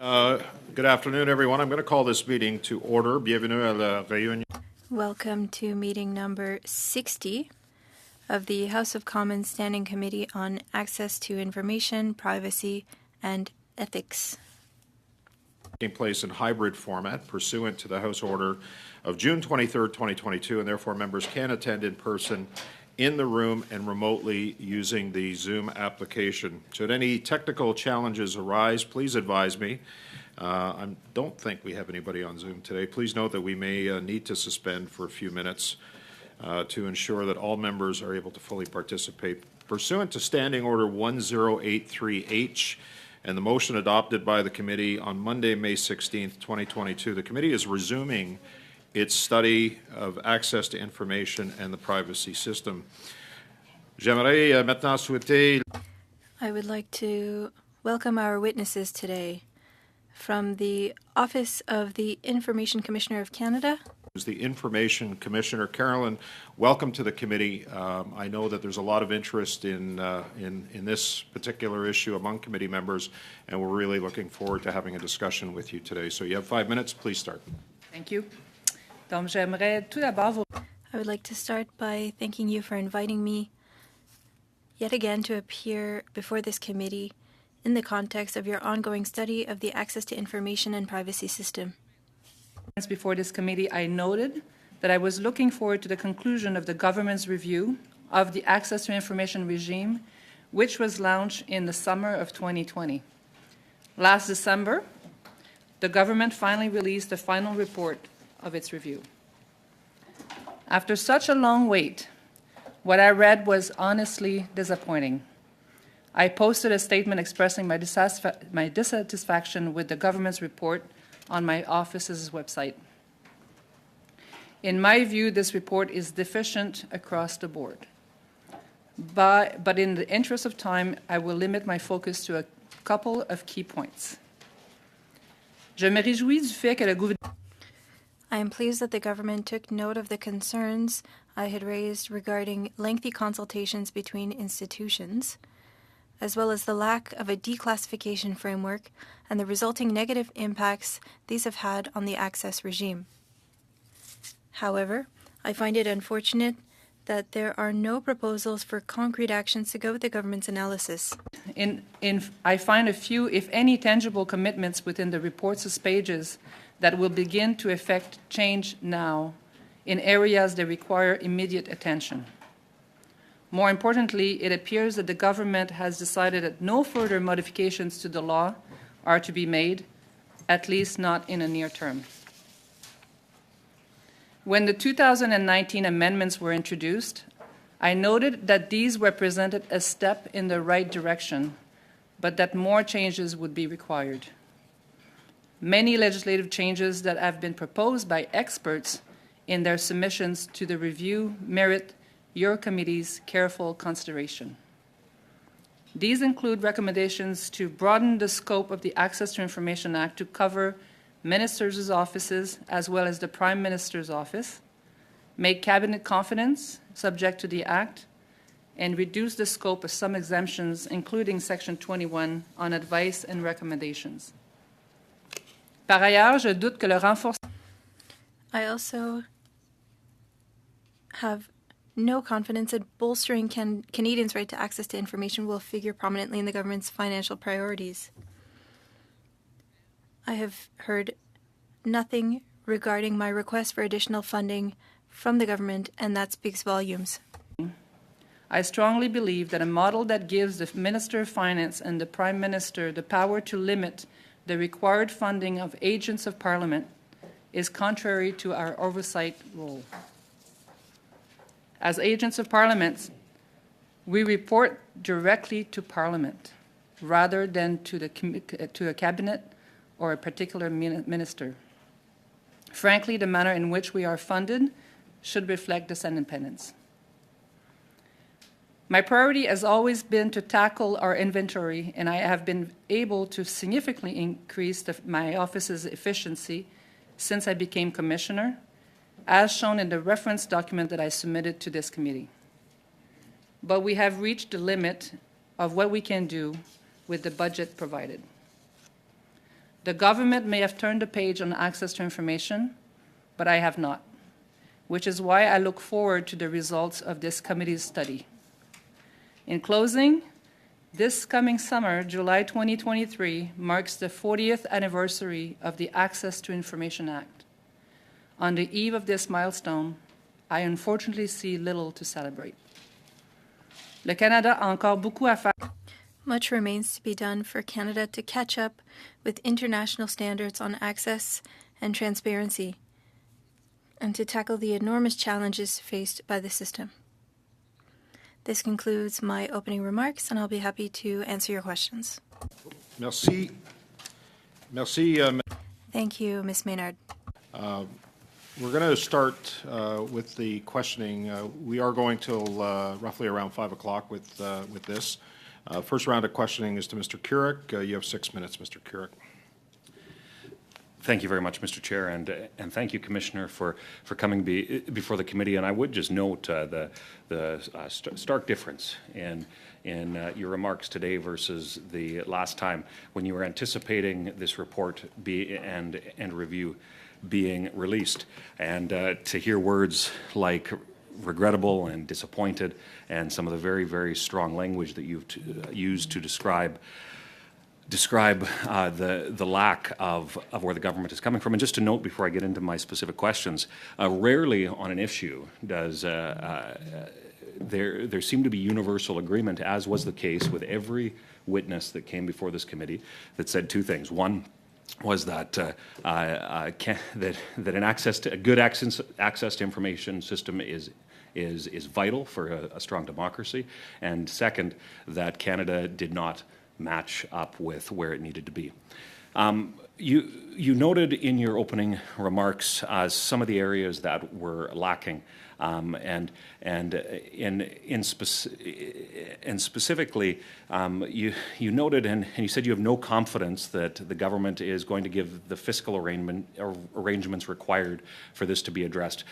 Good afternoon, everyone. I'm going to call this meeting to order. Bienvenue à la réunion. Welcome to meeting number 60 of the House of Commons Standing Committee on Access to Information, Privacy, and Ethics. Taking place in hybrid format pursuant to the House Order of June 23, 2022, and therefore members can attend in person in the room and remotely using the Zoom application. Should any technical challenges arise, please advise me. I don't think we have anybody on Zoom today. Please note that we may need to suspend for a few minutes to ensure that all members are able to fully participate. Pursuant to Standing Order 1083H and the motion adopted by the committee on Monday, May 16, 2022, the committee is resuming its study of access to information and the privacy system. J'aimerais maintenant souhaiter. I would like to welcome our witnesses today from the Office of the Information Commissioner of Canada. The Information Commissioner. Carolyn, welcome to the committee. I know that there's a lot of interest in this particular issue among committee members, and we're really looking forward to having a discussion with you today. So you have 5 minutes. Please start. Thank you. Donc, j'aimerais tout d'abord vous... I would like to start by thanking you for inviting me yet again to appear before this committee in the context of your ongoing study of the Access to Information and Privacy System. Before this committee, I noted that I was looking forward to the conclusion of the government's review of the Access to Information regime, which was launched in the summer of 2020. Last December, the government finally released the final report of its review. After such a long wait, what I read was honestly disappointing. I posted a statement expressing my dissatisfaction with the government's report on my office's website. In my view, this report is deficient across the board. But in the interest of time, I will limit my focus to a couple of key points. Je me réjouis du fait que le gouvernement... I am pleased that the government took note of the concerns I had raised regarding lengthy consultations between institutions, as well as the lack of a declassification framework and the resulting negative impacts these have had on the access regime. However, I find it unfortunate that there are no proposals for concrete actions to go with the government's analysis. I find a few, if any, tangible commitments within the report's pages that will begin to effect change now in areas that require immediate attention. More importantly, it appears that the government has decided that no further modifications to the law are to be made, at least not in a near term. When the 2019 amendments were introduced, I noted that these represented a step in the right direction, but that more changes would be required. Many legislative changes that have been proposed by experts in their submissions to the review merit your committee's careful consideration. These include recommendations to broaden the scope of the Access to Information Act to cover ministers' offices as well as the Prime Minister's office, make cabinet confidence subject to the Act, and reduce the scope of some exemptions, including Section 21 on advice and recommendations. Par ailleurs, je doute que le renforcement... I also have no confidence that bolstering Canadians' right to access to information will figure prominently in the government's financial priorities. I have heard nothing regarding my request for additional funding from the government, and that speaks volumes. I strongly believe that a model that gives the Minister of Finance and the Prime Minister the power to limit the required funding of agents of Parliament is contrary to our oversight role. As agents of Parliament, we report directly to Parliament rather than to a cabinet or a particular minister. Frankly, the manner in which we are funded should reflect this independence. My priority has always been to tackle our inventory, and I have been able to significantly increase my office's efficiency since I became commissioner, as shown in the reference document that I submitted to this committee. But we have reached the limit of what we can do with the budget provided. The government may have turned the page on access to information, but I have not, which is why I look forward to the results of this committee's study. In closing, this coming summer, July 2023, marks the 40th anniversary of the Access to Information Act. On the eve of this milestone, I unfortunately see little to celebrate. Le Canada a encore beaucoup à faire. Much remains to be done for Canada to catch up with international standards on access and transparency, and to tackle the enormous challenges faced by the system. This concludes my opening remarks, and I'll be happy to answer your questions. Merci. Merci. Thank you, Ms. Maynard. We're going to start with the questioning. We are going till roughly around 5 o'clock with this. First round of questioning is to Mr. Couric. You have 6 minutes, Mr. Couric. Thank you very much, Mr. Chair, and thank you, Commissioner, for coming before the committee. And I would just note the stark difference in your remarks today versus the last time when you were anticipating this report and review being released, and to hear words like regrettable and disappointed, and some of the very, very strong language that you've used to describe the lack of where the government is coming from. And just to note before I get into my specific questions, rarely on an issue does there seem to be universal agreement, as was the case with every witness that came before this committee, that said two things. One was that a good access to information system is vital for a strong democracy, and second, that Canada did not match up with where it needed to be. You noted in your opening remarks some of the areas that were lacking, and specifically, you noted and you said you have no confidence that the government is going to give the fiscal arrangements required for this to be addressed.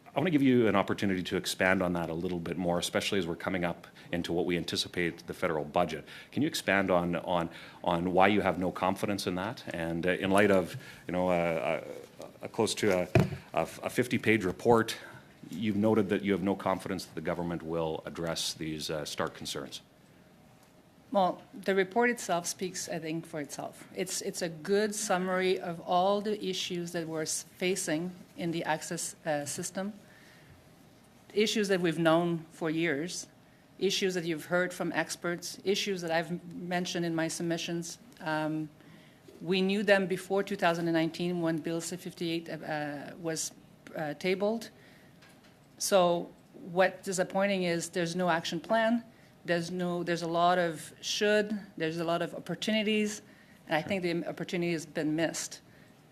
I want to give you an opportunity to expand on that a little bit more, especially as we're coming up into what we anticipate the federal budget. Can you expand on why you have no confidence in that? And in light of close to a 50-page report, you've noted that you have no confidence that the government will address these stark concerns. Well, the report itself speaks, I think, for itself. It's a good summary of all the issues that we're facing in the access system, issues that we've known for years, issues that you've heard from experts, issues that I've mentioned in my submissions. We knew them before 2019 when Bill C-58 was tabled. So what's disappointing is there's no action plan. There's a lot of there's a lot of opportunities, and I think the opportunity has been missed.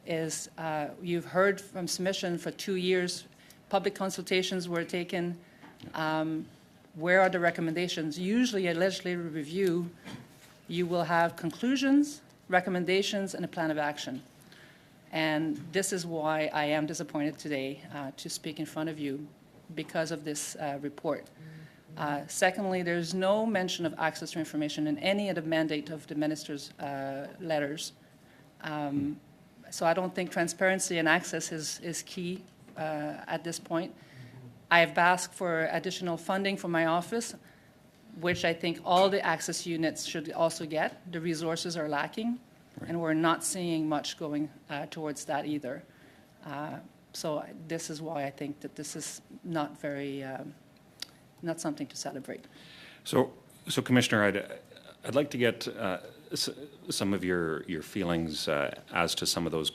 You've heard from submission for 2 years, public consultations were taken. Where are the recommendations? Usually a legislative review, you will have conclusions, recommendations, and a plan of action. And this is why I am disappointed today to speak in front of you because of this report. Secondly, there's no mention of access to information in any of the mandate of the minister's letters. So I don't think transparency and access is key at this point. I have asked for additional funding for my office, which I think all the access units should also get. The resources are lacking, right, and we're not seeing much going towards that either. So this is why I think that this is not very, not something to celebrate. So Commissioner, I'd like to get some of your feelings as to some of those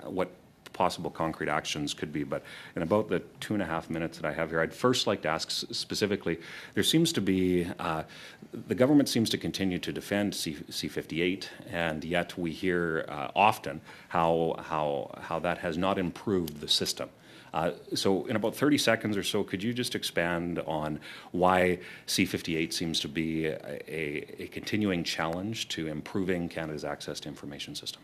what possible concrete actions could be. But in about the 2.5 minutes that I have here, I'd first like to ask specifically, there seems to be, the government seems to continue to defend C-58, and yet we hear often how that has not improved the system. So in about 30 seconds or so, could you just expand on why C-58 seems to be a continuing challenge to improving Canada's access to information system?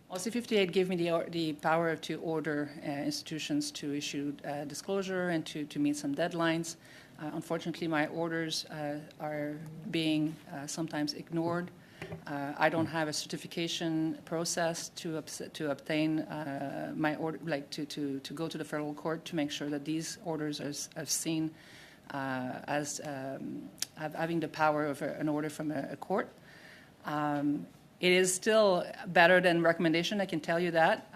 Well, C-58 gave me the power to order institutions to issue disclosure and to meet some deadlines. Unfortunately, my orders are being sometimes ignored. I don't have a certification process to obtain my order, like to go to the federal court to make sure that these orders are seen as having the power of an order from a court. It is still better than recommendation, I can tell you that.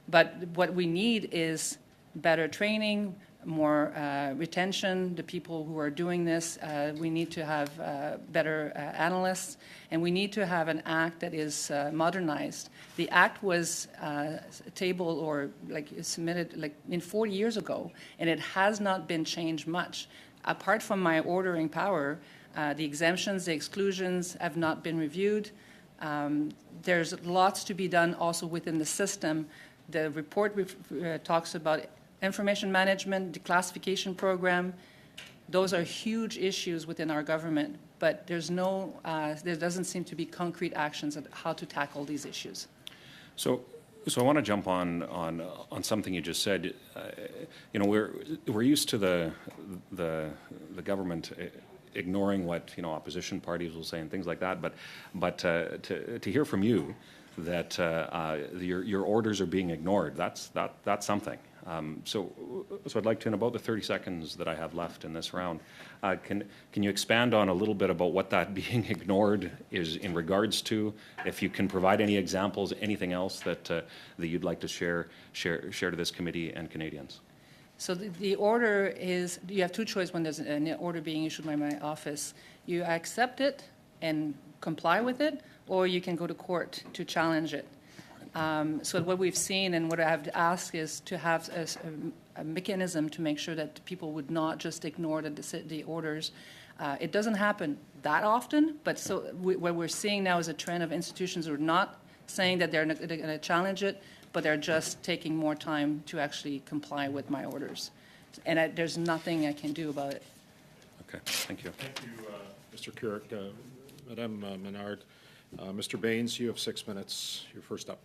But what we need is better training, more retention, the people who are doing this. We need to have better analysts, and we need to have an act that is modernized. The act was tabled or submitted 40 years ago, and it has not been changed much. Apart from my ordering power, the exemptions, the exclusions have not been reviewed. There's lots to be done also within the system. The report talks about information management, declassification program. Those are huge issues within our government, but there doesn't seem to be concrete actions on how to tackle these issues. So I want to jump on something you just said. We're used to the government ignoring what opposition parties will say and things like that. But to hear from you that your orders are being ignored, that's something. So I'd like to, in about the 30 seconds that I have left in this round, can you expand on a little bit about what that being ignored is in regards to? If you can provide any examples, anything else that you'd like to share to this committee and Canadians. So the order is, you have two choices when there's an order being issued by my office. You accept it and comply with it, or you can go to court to challenge it. So what we've seen and what I have asked is to have a mechanism to make sure that people would not just ignore the orders. It doesn't happen that often, but what we're seeing now is a trend of institutions who are not saying that they're going to challenge it, but they're just taking more time to actually comply with my orders. And there's nothing I can do about it. Okay, thank you. Thank you, Mr. Couric. Madame Menard. Mr. Baines, you have 6 minutes. You're first up.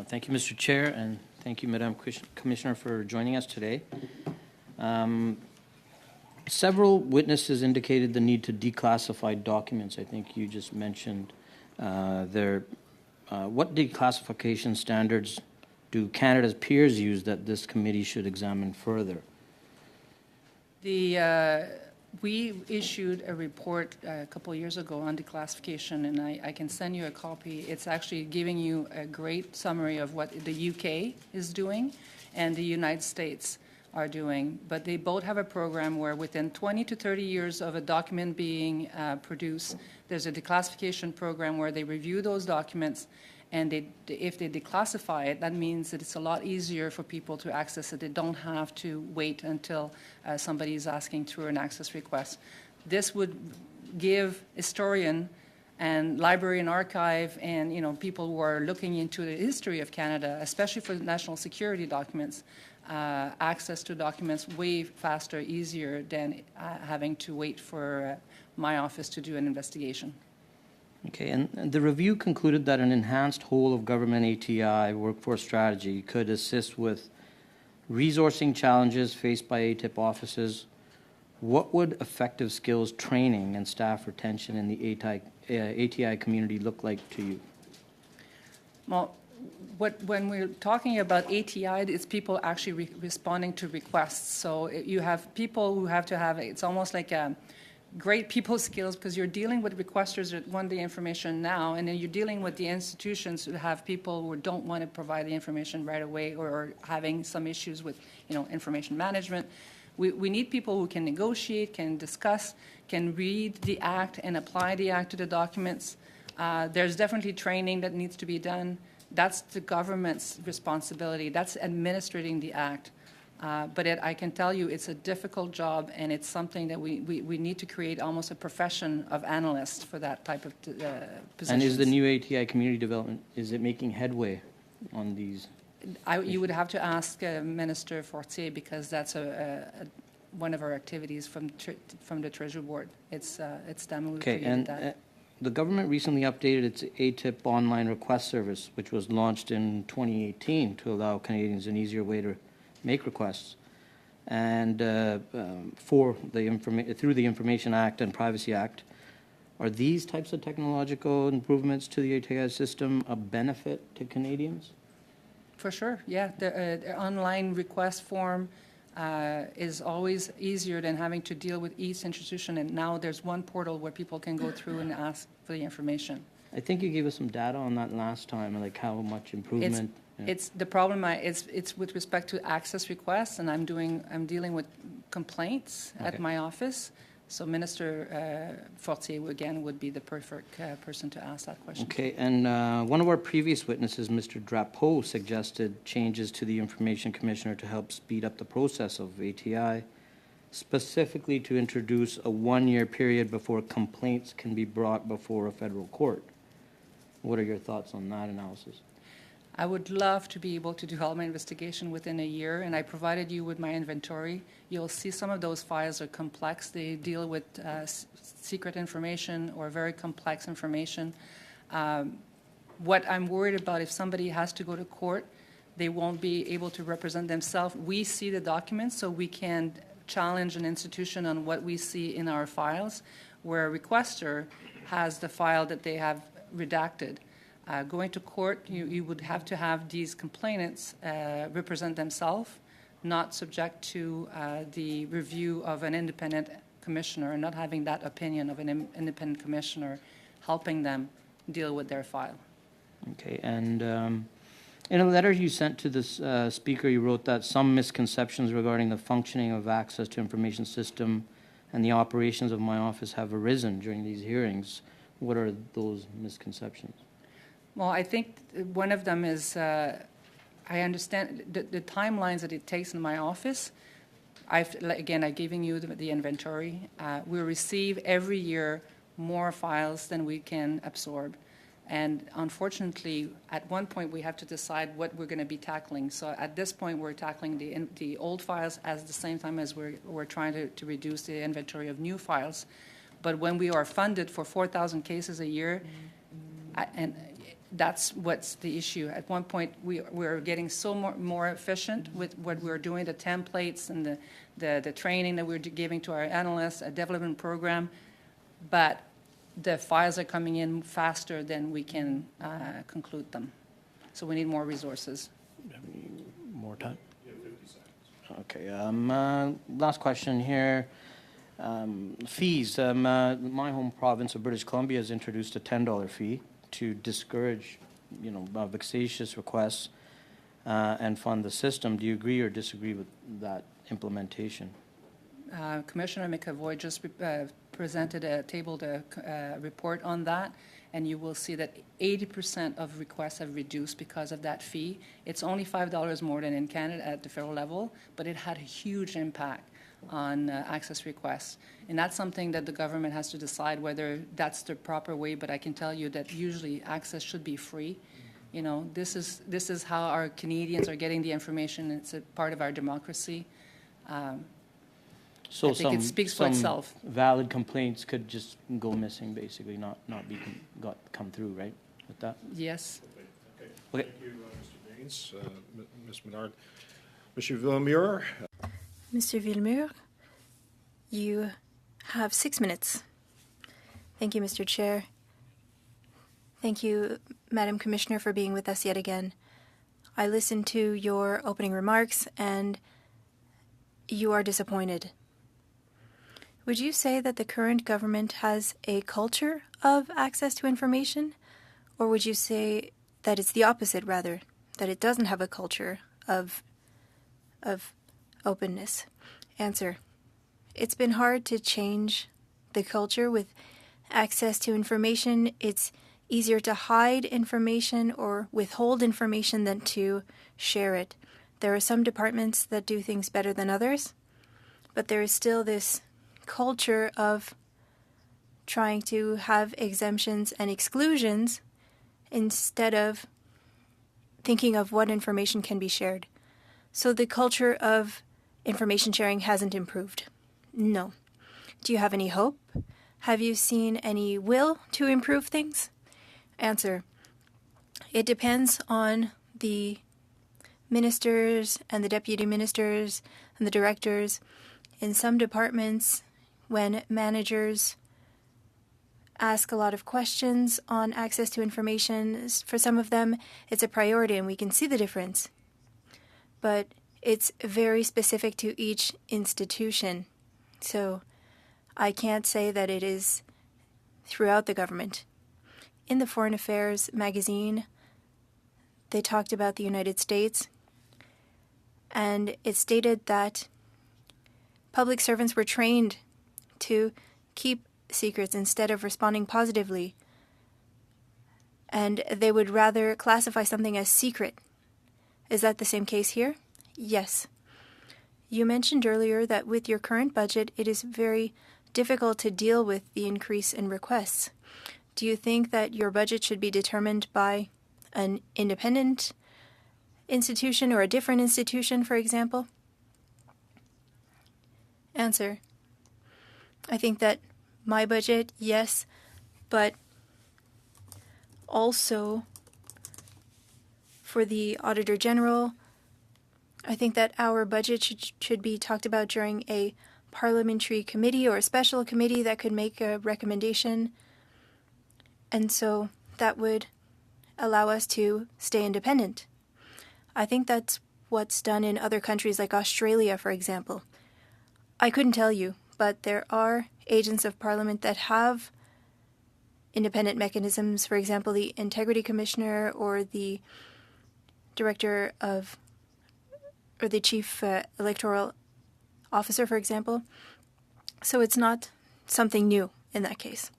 Thank you, Mr. Chair, and thank you, Madam Commissioner, for joining us today. Several witnesses indicated the need to declassify documents. I think you just mentioned what declassification standards do Canada's peers use that this committee should examine further? We issued a report a couple of years ago on declassification, and I can send you a copy. It's actually giving you a great summary of what the UK is doing and the United States are doing. But they both have a program where within 20 to 30 years of a document being produced, there's a declassification program where they review those documents, and if they declassify it, that means that it's a lot easier for people to access it. They don't have to wait until somebody is asking through an access request. This would give historian and library and archive and people who are looking into the history of Canada, especially for national security documents, access to documents way faster, easier than having to wait for my office to do an investigation. Okay, and the review concluded that an enhanced whole-of-government ATI workforce strategy could assist with resourcing challenges faced by ATIP offices. What would effective skills training and staff retention in the ATI community look like to you? Well, when we're talking about ATI, it's people actually responding to requests. So you have people who have to have, it's almost like great people skills, because you're dealing with requesters that want the information now, and then you're dealing with the institutions who have people who don't want to provide the information right away or are having some issues with information management. We need people who can negotiate, can discuss, can read the Act and apply the Act to the documents. There's definitely training that needs to be done. That's the government's responsibility. That's administrating the Act. But I can tell you it's a difficult job, and it's something that we need to create almost a profession of analysts for that type of positions. And is the new ATI community development, is it making headway on these? You would have to ask Minister Fortier, because that's one of our activities from the Treasury Board. It's them who created that. The government recently updated its ATIP online request service, which was launched in 2018 to allow Canadians an easier way to make requests, and through the Information Act and Privacy Act. Are these types of technological improvements to the ATI system a benefit to Canadians? For sure, yeah. The online request form is always easier than having to deal with each institution, and now there's one portal where people can go through and ask for the information. I think you gave us some data on that last time, like how much improvement. Yeah. It's the problem. It's with respect to access requests, and I'm dealing with complaints at Okay. my office. So Minister Fortier again would be the perfect person to ask that question. Okay, and one of our previous witnesses, Mr. Drapeau, suggested changes to the Information Commissioner to help speed up the process of ATI, specifically to introduce a one-year period before complaints can be brought before a federal court. What are your thoughts on that analysis? I would love to be able to do all my investigation within a year, and I provided you with my inventory. You'll see some of those files are complex. They deal with secret information or very complex information. What I'm worried about, if somebody has to go to court, they won't be able to represent themselves. We see the documents, so we can challenge an institution on what we see in our files, where a requester has the file that they have redacted. Going to court, you would have to have these complainants represent themselves, not subject to the review of an independent commissioner, and not having that opinion of an independent commissioner helping them deal with their file. Okay, and in a letter you sent to this speaker, you wrote that some misconceptions regarding the functioning of access to information system and the operations of my office have arisen during these hearings. What are those misconceptions? Well, I think one of them is I understand the timelines that it takes in my office. I've giving you the inventory. We receive every year more files than we can absorb. And unfortunately, at one point, we have to decide what we're going to be tackling. So at this point, we're tackling the old files at the same time as we're trying to reduce the inventory of new files. But when we are funded for 4,000 cases a year, and that's what's the issue. At one point, we're getting so more efficient with what we're doing, the templates and the training that we're giving to our analysts, a development program, but the files are coming in faster than we can conclude them. So we need more resources. More time? Yeah, 50 seconds. Okay, last question here. Fees. My home province of British Columbia has introduced a $10 fee to discourage, vexatious requests and fund the system. Do you agree or disagree with that implementation? Commissioner McAvoy just tabled a report on that, and you will see that 80% of requests have reduced because of that fee. It's only $5 more than in Canada at the federal level, but it had a huge impact on access requests. And that's something that the government has to decide whether that's the proper way, but I can tell you that usually access should be free. This is how our Canadians are getting the information. It's a part of our democracy. So I think it speaks for itself. Valid complaints could just go missing, basically, not come through, right? With that. Yes. Okay. Thank you, Mr. Baines. Ms. Menard. Monsieur Villemure. Mr. Villemure, you have 6 minutes. Thank you, Mr. Chair. Thank you, Madam Commissioner, for being with us yet again. I listened to your opening remarks, and you are disappointed. Would you say that the current government has a culture of access to information? Or would you say that it's the opposite, rather, that it doesn't have a culture of openness? Answer: it's been hard to change the culture with access to information. It's easier to hide information or withhold information than to share it. There are some departments that do things better than others, but there is still this culture of trying to have exemptions and exclusions instead of thinking of what information can be shared. So the culture of information sharing hasn't improved. No. Do you have any hope? Have you seen any will to improve things? Answer: it depends on the ministers and the deputy ministers and the directors. In some departments, when managers ask a lot of questions on access to information. For some of them, it's a priority and we can see the difference. But it's very specific to each institution. So I can't say that it is throughout the government. In the Foreign Affairs magazine, they talked about the United States, and it stated that public servants were trained to keep secrets instead of responding positively, and they would rather classify something as secret. Is that the same case here? Yes. You mentioned earlier that with your current budget, it is very difficult to deal with the increase in requests. Do you think that your budget should be determined by an independent institution or a different institution, for example? Answer. I think that my budget, yes, but also for the Auditor General, I think that our budget should be talked about during a parliamentary committee or a special committee that could make a recommendation. And so that would allow us to stay independent. I think that's what's done in other countries like Australia, for example. I couldn't tell you, but there are agents of parliament that have independent mechanisms, for example, the Integrity Commissioner or the Director of, or the Chief Electoral Officer, for example. So it's not something new in that case.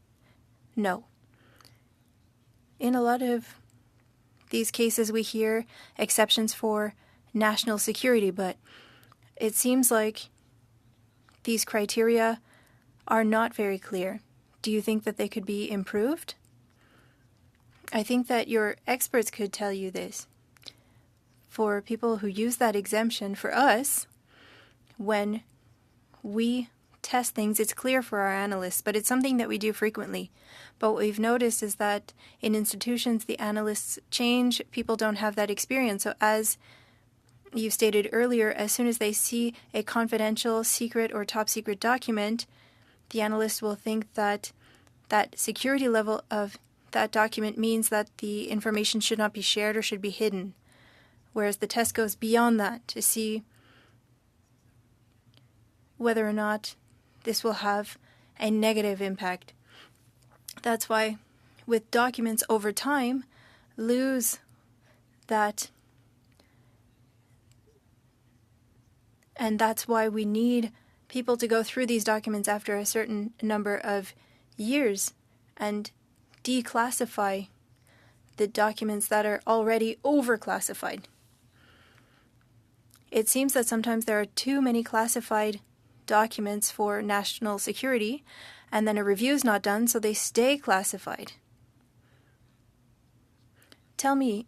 No. In a lot of these cases, we hear exceptions for national security, but it seems like these criteria are not very clear. Do you think that they could be improved? I think that your experts could tell you this. For people who use that exemption, for us, when we test things, it's clear for our analysts, but it's something that we do frequently. But what we've noticed is that in institutions, the analysts change. People don't have that experience. So as you stated earlier, as soon as they see a confidential, secret, or top secret document, the analyst will think that that security level of that document means that the information should not be shared or should be hidden. Whereas the test goes beyond that to see whether or not this will have a negative impact. That's why with documents over time lose that, and that's why we need people to go through these documents after a certain number of years and declassify the documents that are already overclassified. It seems that sometimes there are too many classified documents for national security, and then a review is not done, so they stay classified. Tell me,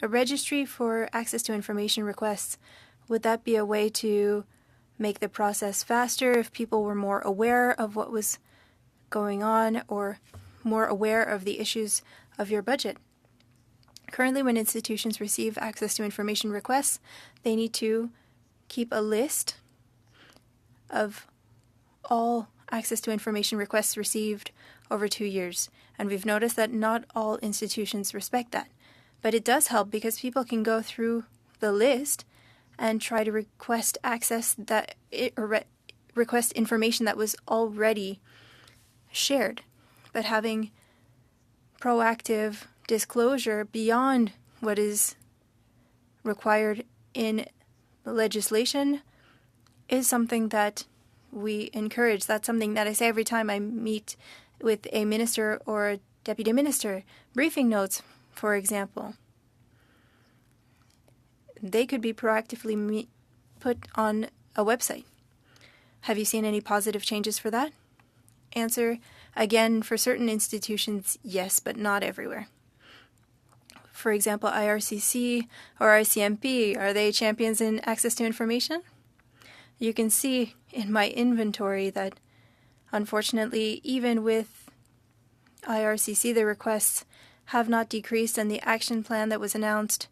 a registry for access to information requests, would that be a way to make the process faster if people were more aware of what was going on or more aware of the issues of your budget? Currently, when institutions receive access to information requests, they need to keep a list of all access to information requests received over 2 years. And we've noticed that not all institutions respect that. But it does help because people can go through the list and try to request access that request information that was already shared. But having proactive disclosure beyond what is required in legislation is something that we encourage. That's something that I say every time I meet with a minister or a deputy minister. Briefing notes, for example, they could be proactively put on a website. Have you seen any positive changes for that? Answer, again, for certain institutions, yes, but not everywhere. For example, IRCC or ICMP, are they champions in access to information? You can see in my inventory that, unfortunately, even with IRCC, the requests have not decreased, and the action plan that was announced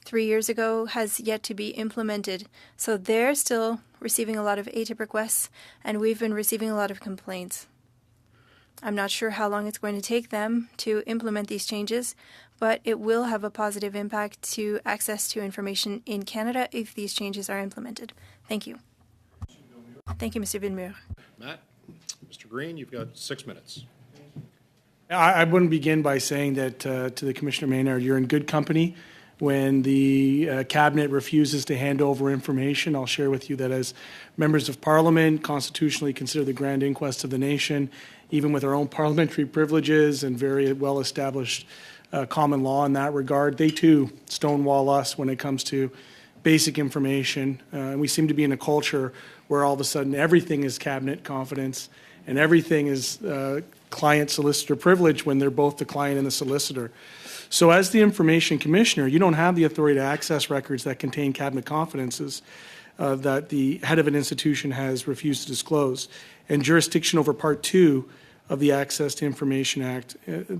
3 years ago has yet to be implemented. So they're still receiving a lot of ATIP requests, and we've been receiving a lot of complaints. I'm not sure how long it's going to take them to implement these changes, but it will have a positive impact to access to information in Canada if these changes are implemented. Thank you. Thank you, Mr. Villemur. Matt? Mr. Green, you've got 6 minutes. I wouldn't begin by saying that to the Commissioner Maynard, you're in good company when the Cabinet refuses to hand over information. I'll share with you that as members of Parliament, constitutionally consider the grand inquest of the nation, even with our own parliamentary privileges and very well-established common law in that regard, they too stonewall us when it comes to basic information. And we seem to be in a culture where all of a sudden everything is Cabinet confidence and everything is client-solicitor privilege when they're both the client and the solicitor. So as the Information Commissioner, you don't have the authority to access records that contain Cabinet confidences that the head of an institution has refused to disclose. And jurisdiction over Part 2 of the Access to Information Act,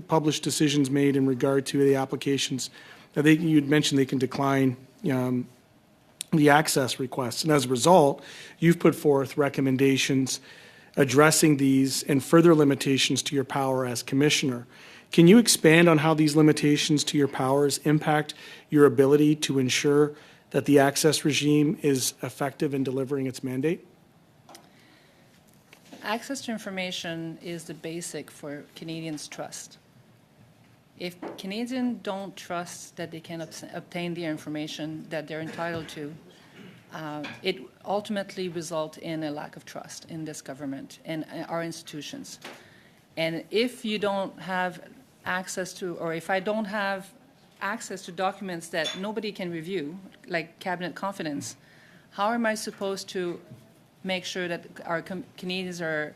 published decisions made in regard to the applications. You'd mentioned they can decline the access requests. And as a result, you've put forth recommendations addressing these and further limitations to your power as Commissioner. Can you expand on how these limitations to your powers impact your ability to ensure that the access regime is effective in delivering its mandate? Access to information is the basic for Canadians' trust. If Canadians don't trust that they can obtain the information that they're entitled to, it ultimately results in a lack of trust in this government and our institutions. And if you don't have access to, or if I don't have access to documents that nobody can review, like Cabinet confidence, how am I supposed to make sure that our Canadians are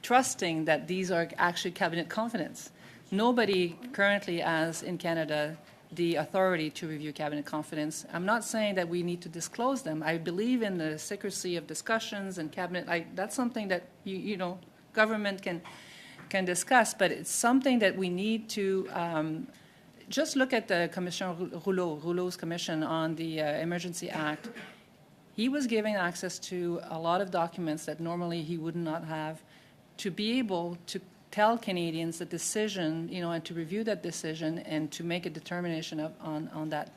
trusting that these are actually Cabinet confidence? Nobody currently has in Canada the authority to review Cabinet confidence. I'm not saying that we need to disclose them. I believe in the secrecy of discussions and Cabinet. That's something that you know government can discuss, but it's something that we need to just look at the Commissioner Rouleau's commission on the Emergency Act. He was given access to a lot of documents that normally he would not have, to be able to tell Canadians the decision, you know, and to review that decision and to make a determination on that.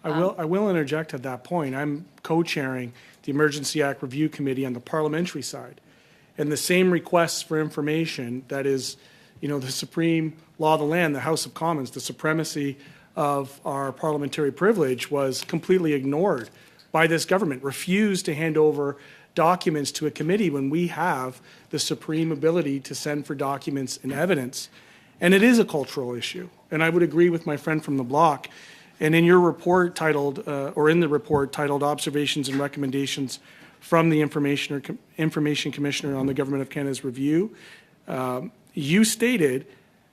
I will interject at that point. I'm co-chairing the Emergency Act Review Committee on the parliamentary side. And the same requests for information that is, you know, the supreme law of the land, the House of Commons, the supremacy of our parliamentary privilege was completely ignored by this government, refused to hand over documents to a committee when we have the supreme ability to send for documents and evidence. And it is a cultural issue. And I would agree with my friend from the block. And in your report titled, or in the report titled Observations and Recommendations from the Information Commissioner on the Government of Canada's Review, you stated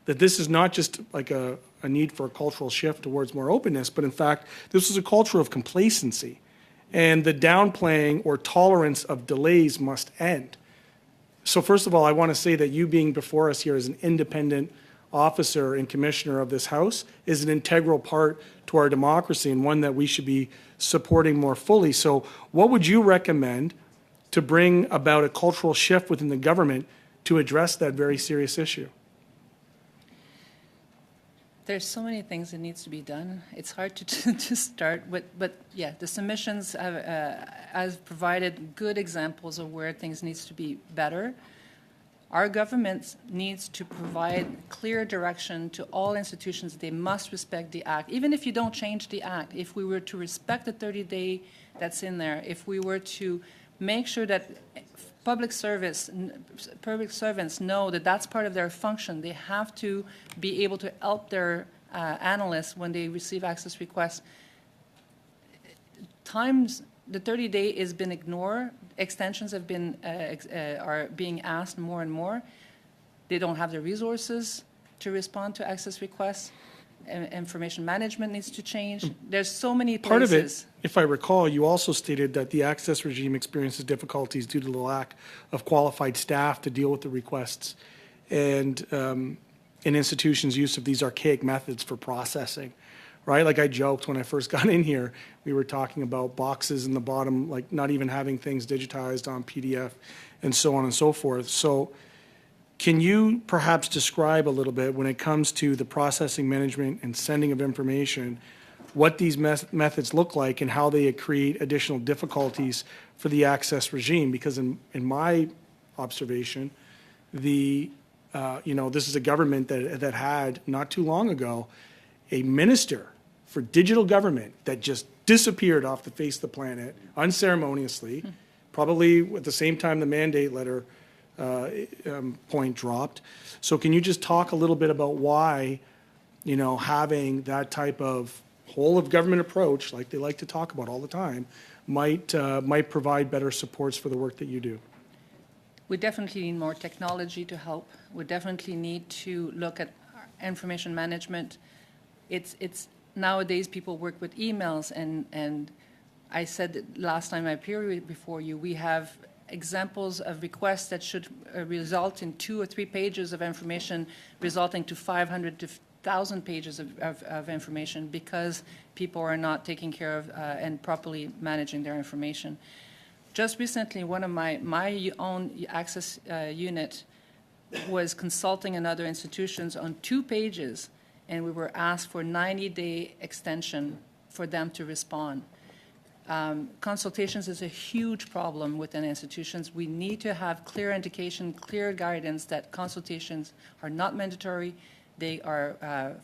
that this is not just like a need for a cultural shift towards more openness, but in fact, this is a culture of complacency. And the downplaying or tolerance of delays must end. So first of all, I want to say that you being before us here as an independent officer and commissioner of this House is an integral part to our democracy and one that we should be supporting more fully. So what would you recommend to bring about a cultural shift within the government to address that very serious issue? There's so many things that needs to be done. It's hard to start with, but yeah, the submissions have provided good examples of where things needs to be better. Our government needs to provide clear direction to all institutions. They must respect the Act. Even if you don't change the Act, if we were to respect the 30-day that's in there, if we were to make sure that public servants know that that's part of their function, they have to be able to help their analysts when they receive access requests. The 30-day has been ignored. Extensions have been are being asked more and more. They don't have the resources to respond to access requests. Information management needs to change. There's so many places. Part of it, if I recall, you also stated that the access regime experiences difficulties due to the lack of qualified staff to deal with the requests and in institutions' use of these archaic methods for processing. Right? Like I joked when I first got in here, we were talking about boxes in the bottom, like not even having things digitized on PDF and so on and so forth. So Can you perhaps describe a little bit, when it comes to the processing, management, and sending of information, what these methods look like and how they create additional difficulties for the access regime? Because in my observation, this is a government that had, not too long ago, a minister for digital government that just disappeared off the face of the planet unceremoniously, probably at the same time the mandate letter point dropped. So can you just talk a little bit about why, having that type of whole of government approach, like they like to talk about all the time, might provide better supports for the work that you do? We definitely need more technology to help. We definitely need to look at information management. It's nowadays people work with emails, and I said that last time I appeared before you, we have examples of requests that should result in 2 or 3 pages of information, resulting to 500 to 1,000 pages of information, because people are not taking care of and properly managing their information. Just recently, one of my own access unit was consulting another institutions on 2 pages, and we were asked for 90-day extension for them to respond. Consultations is a huge problem within institutions. We need to have clear indication, clear guidance that consultations are not mandatory. They are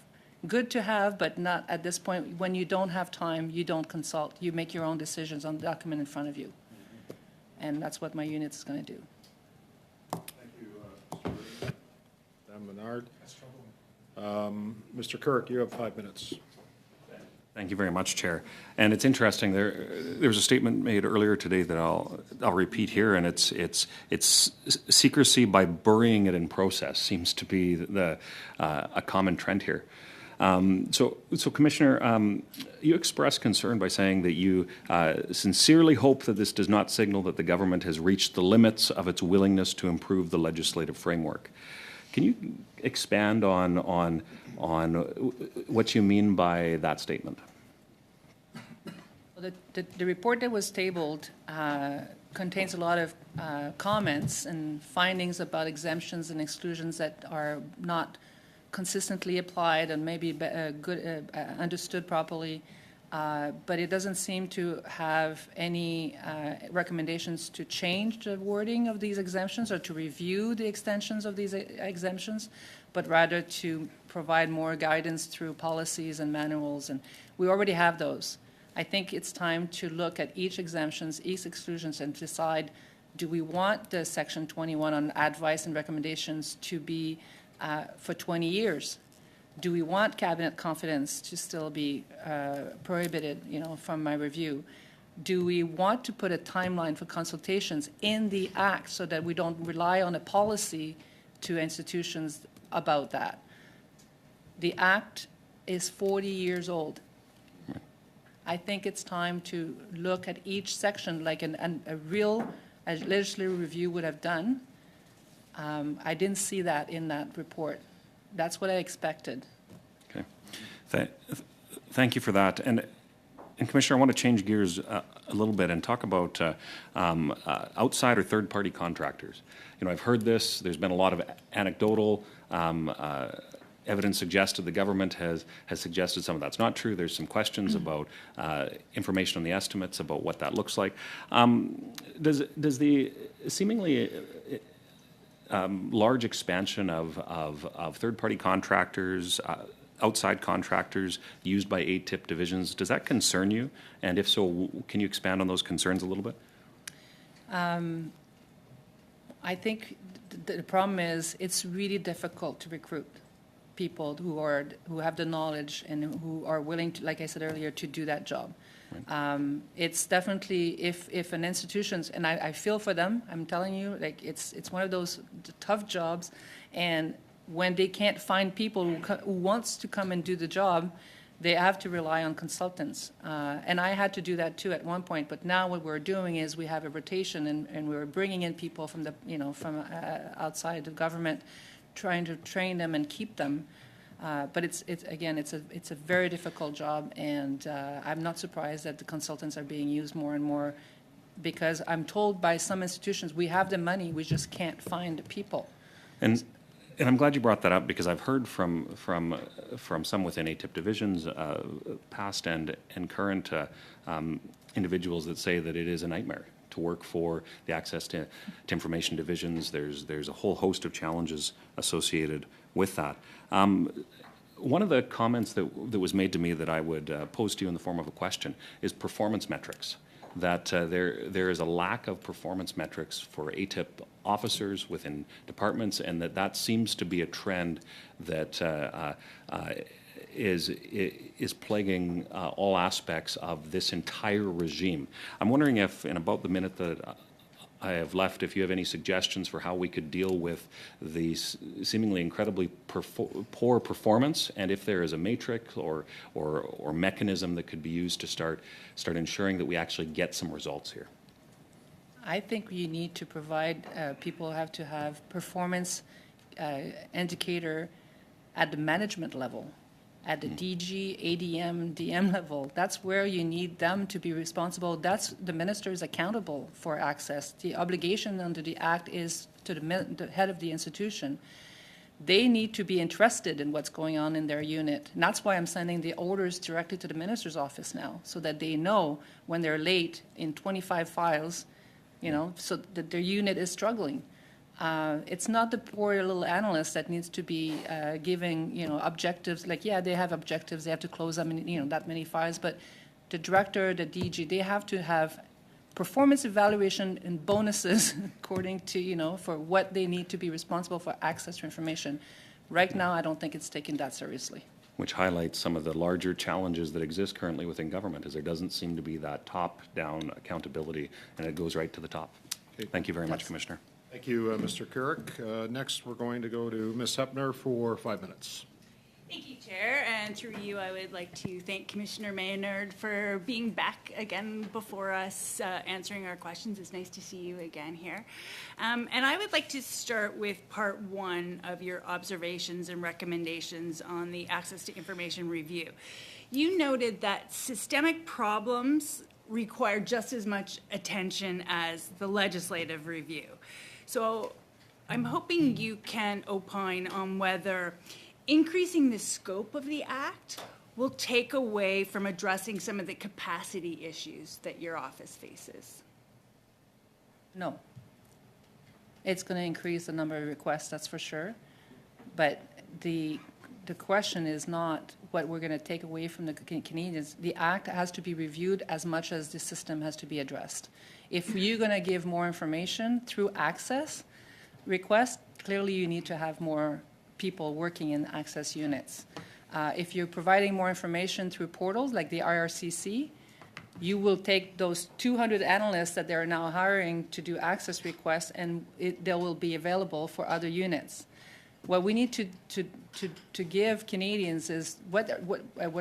good to have, but not at this point. When you don't have time, you don't consult. You make your own decisions on the document in front of you. And that's what my unit is going to do. Thank you, Mr. Madame Menard. Mr. Kirk, you have 5 minutes. Thank you very much, Chair. And it's interesting. There was a statement made earlier today that I'll repeat here, and it's secrecy by burying it in process seems to be a common trend here. So Commissioner, you expressed concern by saying that you sincerely hope that this does not signal that the government has reached the limits of its willingness to improve the legislative framework. Can you expand on what you mean by that statement? Well, the report that was tabled contains a lot of comments and findings about exemptions and exclusions that are not consistently applied and maybe understood properly, but it doesn't seem to have any recommendations to change the wording of these exemptions or to review the extensions of these exemptions, but rather to provide more guidance through policies and manuals, and we already have those. I think it's time to look at each exemptions, each exclusions, and decide, do we want the Section 21 on advice and recommendations to be for 20 years? Do we want cabinet confidence to still be prohibited, from my review? Do we want to put a timeline for consultations in the Act so that we don't rely on a policy to institutions about that? The Act is 40 years old. I think it's time to look at each section like a real legislative review would have done. I didn't see that in that report. That's what I expected. Okay. Thank you for that. And Commissioner, I want to change gears a little bit and talk about outside or third-party contractors. I've heard this. There's been a lot of anecdotal evidence suggested the government has suggested some of that's not true. There's some questions about information on the estimates about what that looks like. Does the seemingly large expansion of third-party contractors, outside contractors used by ATIP divisions, does that concern you? And if so, can you expand on those concerns a little bit? I think the problem is it's really difficult to recruit people who have the knowledge and who are willing to, like I said earlier, to do that job. Right. It's definitely if an institutions, and I feel for them. I'm telling you, like it's one of those tough jobs, and when they can't find people who wants to come and do the job, they have to rely on consultants. And I had to do that too at one point. But now what we're doing is we have a rotation, and we're bringing in people from from outside the government, trying to train them and keep them. But it's a very difficult job, and I'm not surprised that the consultants are being used more and more, because I'm told by some institutions we have the money, we just can't find the people. And I'm glad you brought that up, because I've heard from some within ATIP divisions, past and current individuals that say that it is a nightmare to work for the access to information divisions. There's a whole host of challenges associated with that. One of the comments that was made to me that I would pose to you in the form of a question is performance metrics. That there is a lack of performance metrics for ATIP officers within departments, and that seems to be a trend that is plaguing all aspects of this entire regime. I'm wondering if, in about the minute that I have left, if you have any suggestions for how we could deal with the seemingly incredibly poor performance, and if there is a matrix or mechanism that could be used to start ensuring that we actually get some results here. I think you need to provide, people have to have performance indicator at the management level, at the DG, ADM, DM level. That's where you need them to be responsible. That's the minister is accountable for access. The obligation under the Act is to the head of the institution. They need to be interested in what's going on in their unit. And that's why I'm sending the orders directly to the minister's office now, so that they know when they're late in 25 files, so that their unit is struggling. It's not the poor little analyst that needs to be giving, objectives. Like, yeah, they have objectives. They have to close them in, that many files. But the director, the DG, they have to have performance evaluation and bonuses according to, for what they need to be responsible for access to information. Right now, I don't think it's taken that seriously. Which highlights some of the larger challenges that exist currently within government, as there doesn't seem to be that top-down accountability, and it goes right to the top. Okay. Thank you very much, Commissioner. Thank you, Mr. Carrick. Next, we're going to go to Ms. Hepner for 5 minutes. Thank you, Chair. And through you, I would like to thank Commissioner Maynard for being back again before us, answering our questions. It's nice to see you again here. And I would like to start with part one of your observations and recommendations on the Access to Information Review. You noted that systemic problems require just as much attention as the legislative review. So I'm hoping you can opine on whether increasing the scope of the Act will take away from addressing some of the capacity issues that your office faces. No. It's going to increase the number of requests, that's for sure. But the question is not what we're going to take away from the Canadians. The Act has to be reviewed as much as the system has to be addressed. If you're going to give more information through access requests, clearly you need to have more people working in access units. If you're providing more information through portals like the IRCC, you will take those 200 analysts that they're now hiring to do access requests, and they will be available for other units. What we need to give Canadians is what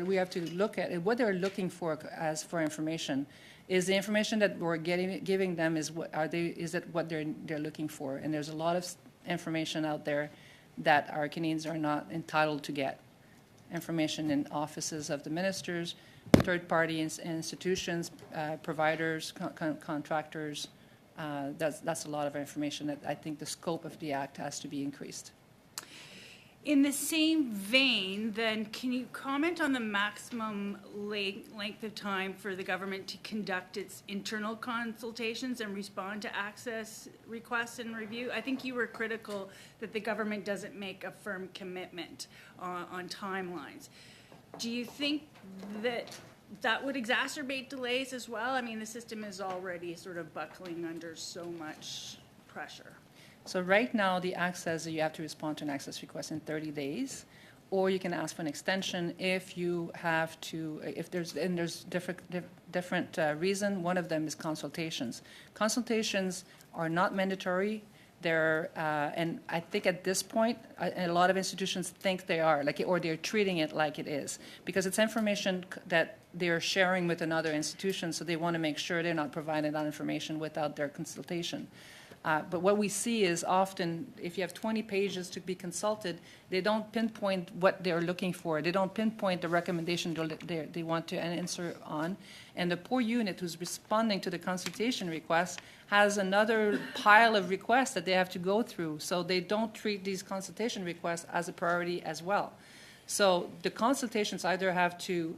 we have to look at, and what they're looking for as for information. Is the information that we're giving them is it what they're looking for? And there's a lot of information out there that our Canadians are not entitled to get. Information in offices of the ministers, third-party institutions, providers, contractors. That's a lot of information that I think the scope of the Act has to be increased. In the same vein, then, can you comment on the maximum length of time for the government to conduct its internal consultations and respond to access requests and review? I think you were critical that the government doesn't make a firm commitment on timelines. Do you think that would exacerbate delays as well? I mean, the system is already sort of buckling under so much pressure. So right now, the Act says that you have to respond to an access request in 30 days, or you can ask for an extension if you have to, if there's different reason. One of them is consultations. Consultations are not mandatory. They're, and I think at this point, a lot of institutions think they are, or they're treating it like it is, because it's information that they're sharing with another institution, so they want to make sure they're not providing that information without their consultation. But what we see is often, if you have 20 pages to be consulted, they don't pinpoint what they're looking for. They don't pinpoint the recommendation they want to answer on. And the poor unit who's responding to the consultation request has another pile of requests that they have to go through. So they don't treat these consultation requests as a priority as well. So the consultations either have to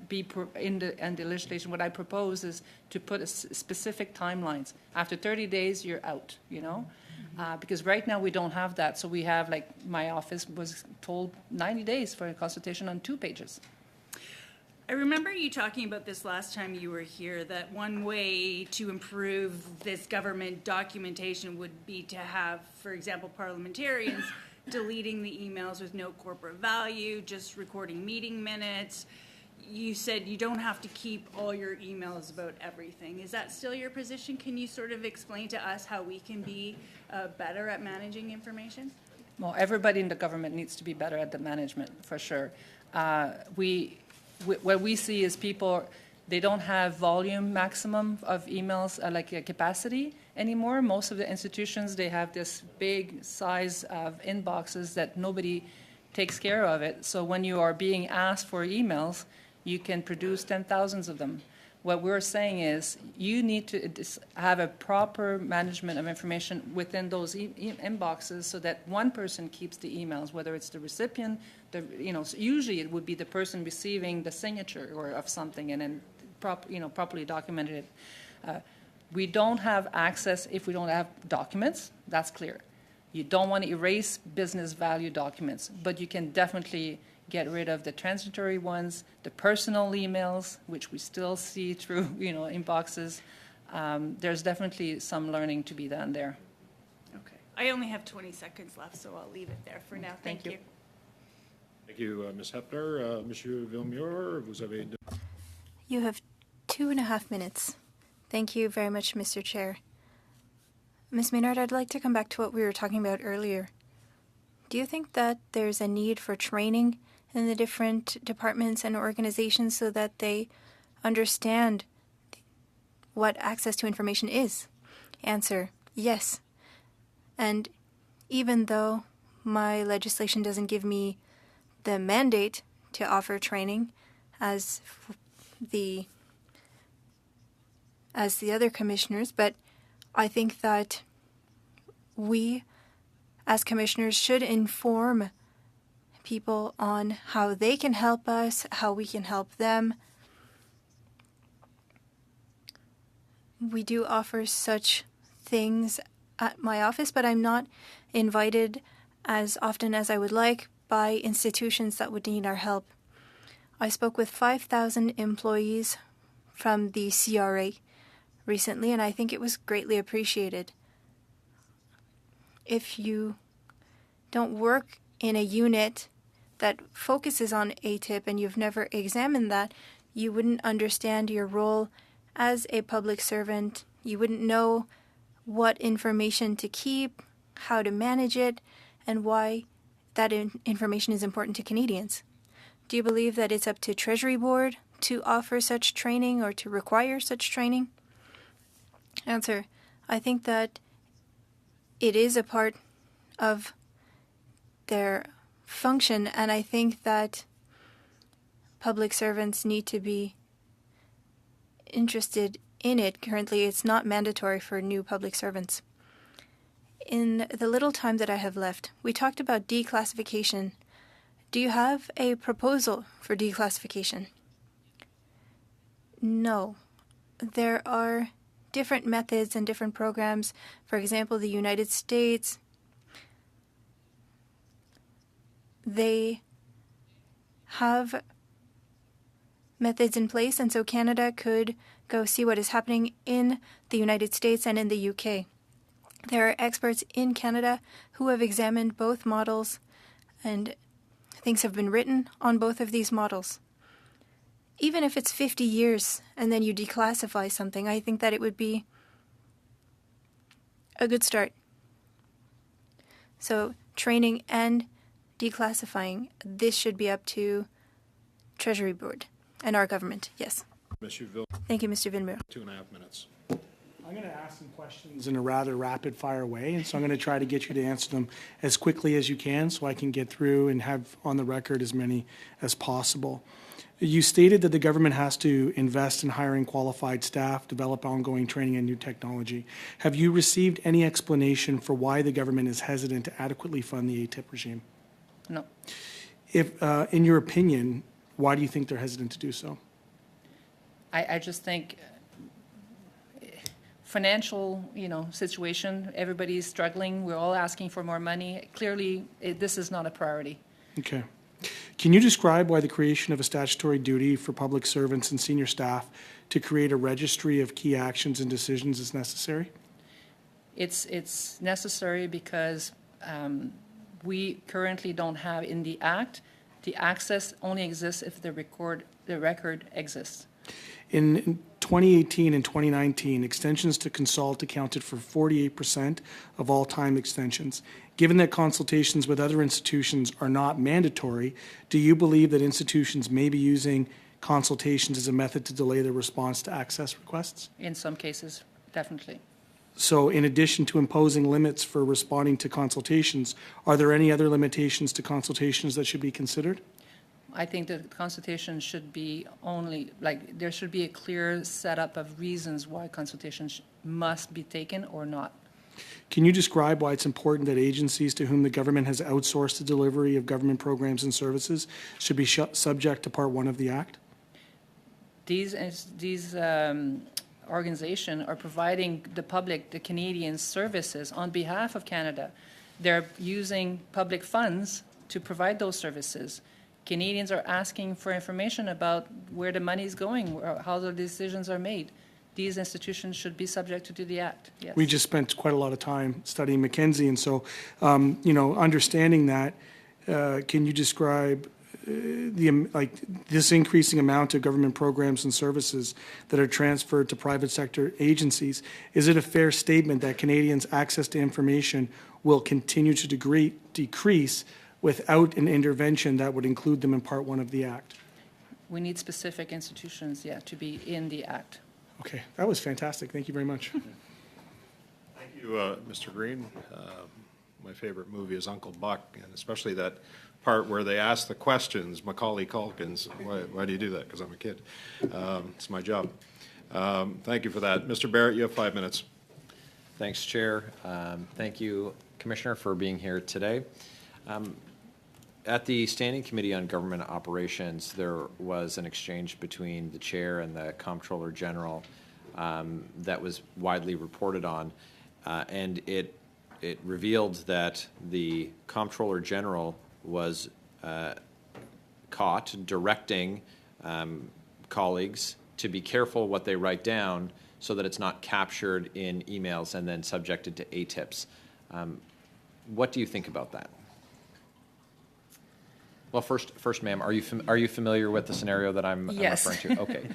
be in the legislation. What I propose is to put specific timelines. After 30 days, you're out, because right now we don't have that. So we have, like, my office was told 90 days for a consultation on 2 pages. I remember you talking about this last time you were here, that one way to improve this government documentation would be to have, for example, parliamentarians deleting the emails with no corporate value, just recording meeting minutes. You said you don't have to keep all your emails about everything. Is that still your position? Can you sort of explain to us how we can be better at managing information? Well, everybody in the government needs to be better at the management, for sure. What we see is people, they don't have volume maximum of emails, like a capacity anymore. Most of the institutions, they have this big size of inboxes that nobody takes care of it. So when you are being asked for emails, you can produce 10,000 of them. What we're saying is you need to have a proper management of information within those inboxes so that one person keeps the emails, whether it's the recipient, so usually it would be the person receiving the signature or of something and then properly documented it. We don't have access if we don't have documents, that's clear. You don't want to erase business value documents, but you can definitely get rid of the transitory ones, the personal emails, which we still see through, inboxes. There's definitely some learning to be done there. Okay. I only have 20 seconds left, so I'll leave it there for now. Thank you. Thank you, Ms. Hepner. Monsieur Villemure, vous avez deux. You have 2.5 minutes. Thank you very much, Mr. Chair. Ms. Maynard, I'd like to come back to what we were talking about earlier. Do you think that there's a need for training in the different departments and organizations so that they understand what access to information is? Answer, yes. And even though my legislation doesn't give me the mandate to offer training as the other commissioners, but I think that we as commissioners should inform people on how they can help us, how we can help them. We do offer such things at my office, but I'm not invited as often as I would like by institutions that would need our help. I spoke with 5,000 employees from the CRA recently, and I think it was greatly appreciated. If you don't work in a unit that focuses on ATIP and you've never examined that, you wouldn't understand your role as a public servant. You wouldn't know what information to keep, how to manage it, and why that information is important to Canadians. Do you believe that it's up to Treasury Board to offer such training or to require such training? Answer, I think that it is a part of their function, and I think that public servants need to be interested in it. Currently, it's not mandatory for new public servants. In the little time that I have left, we talked about declassification. Do you have a proposal for declassification? No. There are different methods and different programs. For example, the United States, they have methods in place, and so Canada could go see what is happening in the United States and in the UK. There are experts in Canada who have examined both models, and things have been written on both of these models. Even if it's 50 years and then you declassify something, I think that it would be a good start. So training and declassifying, this should be up to Treasury Board and our government, yes. Monsieur Ville, Thank you, Mr. Villemure. 2.5 minutes. I'm going to ask some questions in a rather rapid-fire way, and so I'm going to try to get you to answer them as quickly as you can so I can get through and have on the record as many as possible. You stated that the government has to invest in hiring qualified staff, develop ongoing training and new technology. Have you received any explanation for why the government is hesitant to adequately fund the ATIP regime? No. If, in your opinion, why do you think they're hesitant to do so? I just think financial, situation, everybody's struggling, we're all asking for more money. Clearly, this is not a priority. Okay. Can you describe why the creation of a statutory duty for public servants and senior staff to create a registry of key actions and decisions is necessary? It's necessary because we currently don't have in the Act, the access only exists if the record exists. In 2018 and 2019, extensions to consult accounted for 48% of all time extensions. Given that consultations with other institutions are not mandatory, do you believe that institutions may be using consultations as a method to delay their response to access requests? In some cases, definitely. So in addition to imposing limits for responding to consultations, are there any other limitations to consultations that should be considered? I think that consultation should be there should be a clear setup of reasons why consultations must be taken or not. Can you describe why it's important that agencies to whom the government has outsourced the delivery of government programs and services should be subject to Part 1 of the Act? These organizations are providing the public, the Canadians, services on behalf of Canada. They're using public funds to provide those services. Canadians are asking for information about where the money is going, how the decisions are made. These institutions should be subject to the Act, yes. We just spent quite a lot of time studying Mackenzie, and so, understanding that, can you describe this increasing amount of government programs and services that are transferred to private sector agencies? Is it a fair statement that Canadians' access to information will continue to decrease without an intervention that would include them in Part 1 of the Act? We need specific institutions, to be in the Act. Okay, that was fantastic. Thank you very much. Thank you, Mr. Green. My favorite movie is Uncle Buck, and especially that part where they ask the questions, Macaulay Culkin's, why do you do that? Because I'm a kid. It's my job. Thank you for that. Mr. Barrett, you have 5 minutes. Thanks, Chair. Thank you, Commissioner, for being here today. At the Standing Committee on Government Operations, there was an exchange between the Chair and the Comptroller General that was widely reported on, and it revealed that the Comptroller General was caught directing colleagues to be careful what they write down so that it's not captured in emails and then subjected to ATIPs. What do you think about that? Well, first, ma'am, are you familiar with the scenario that I'm Yes. referring to? Okay,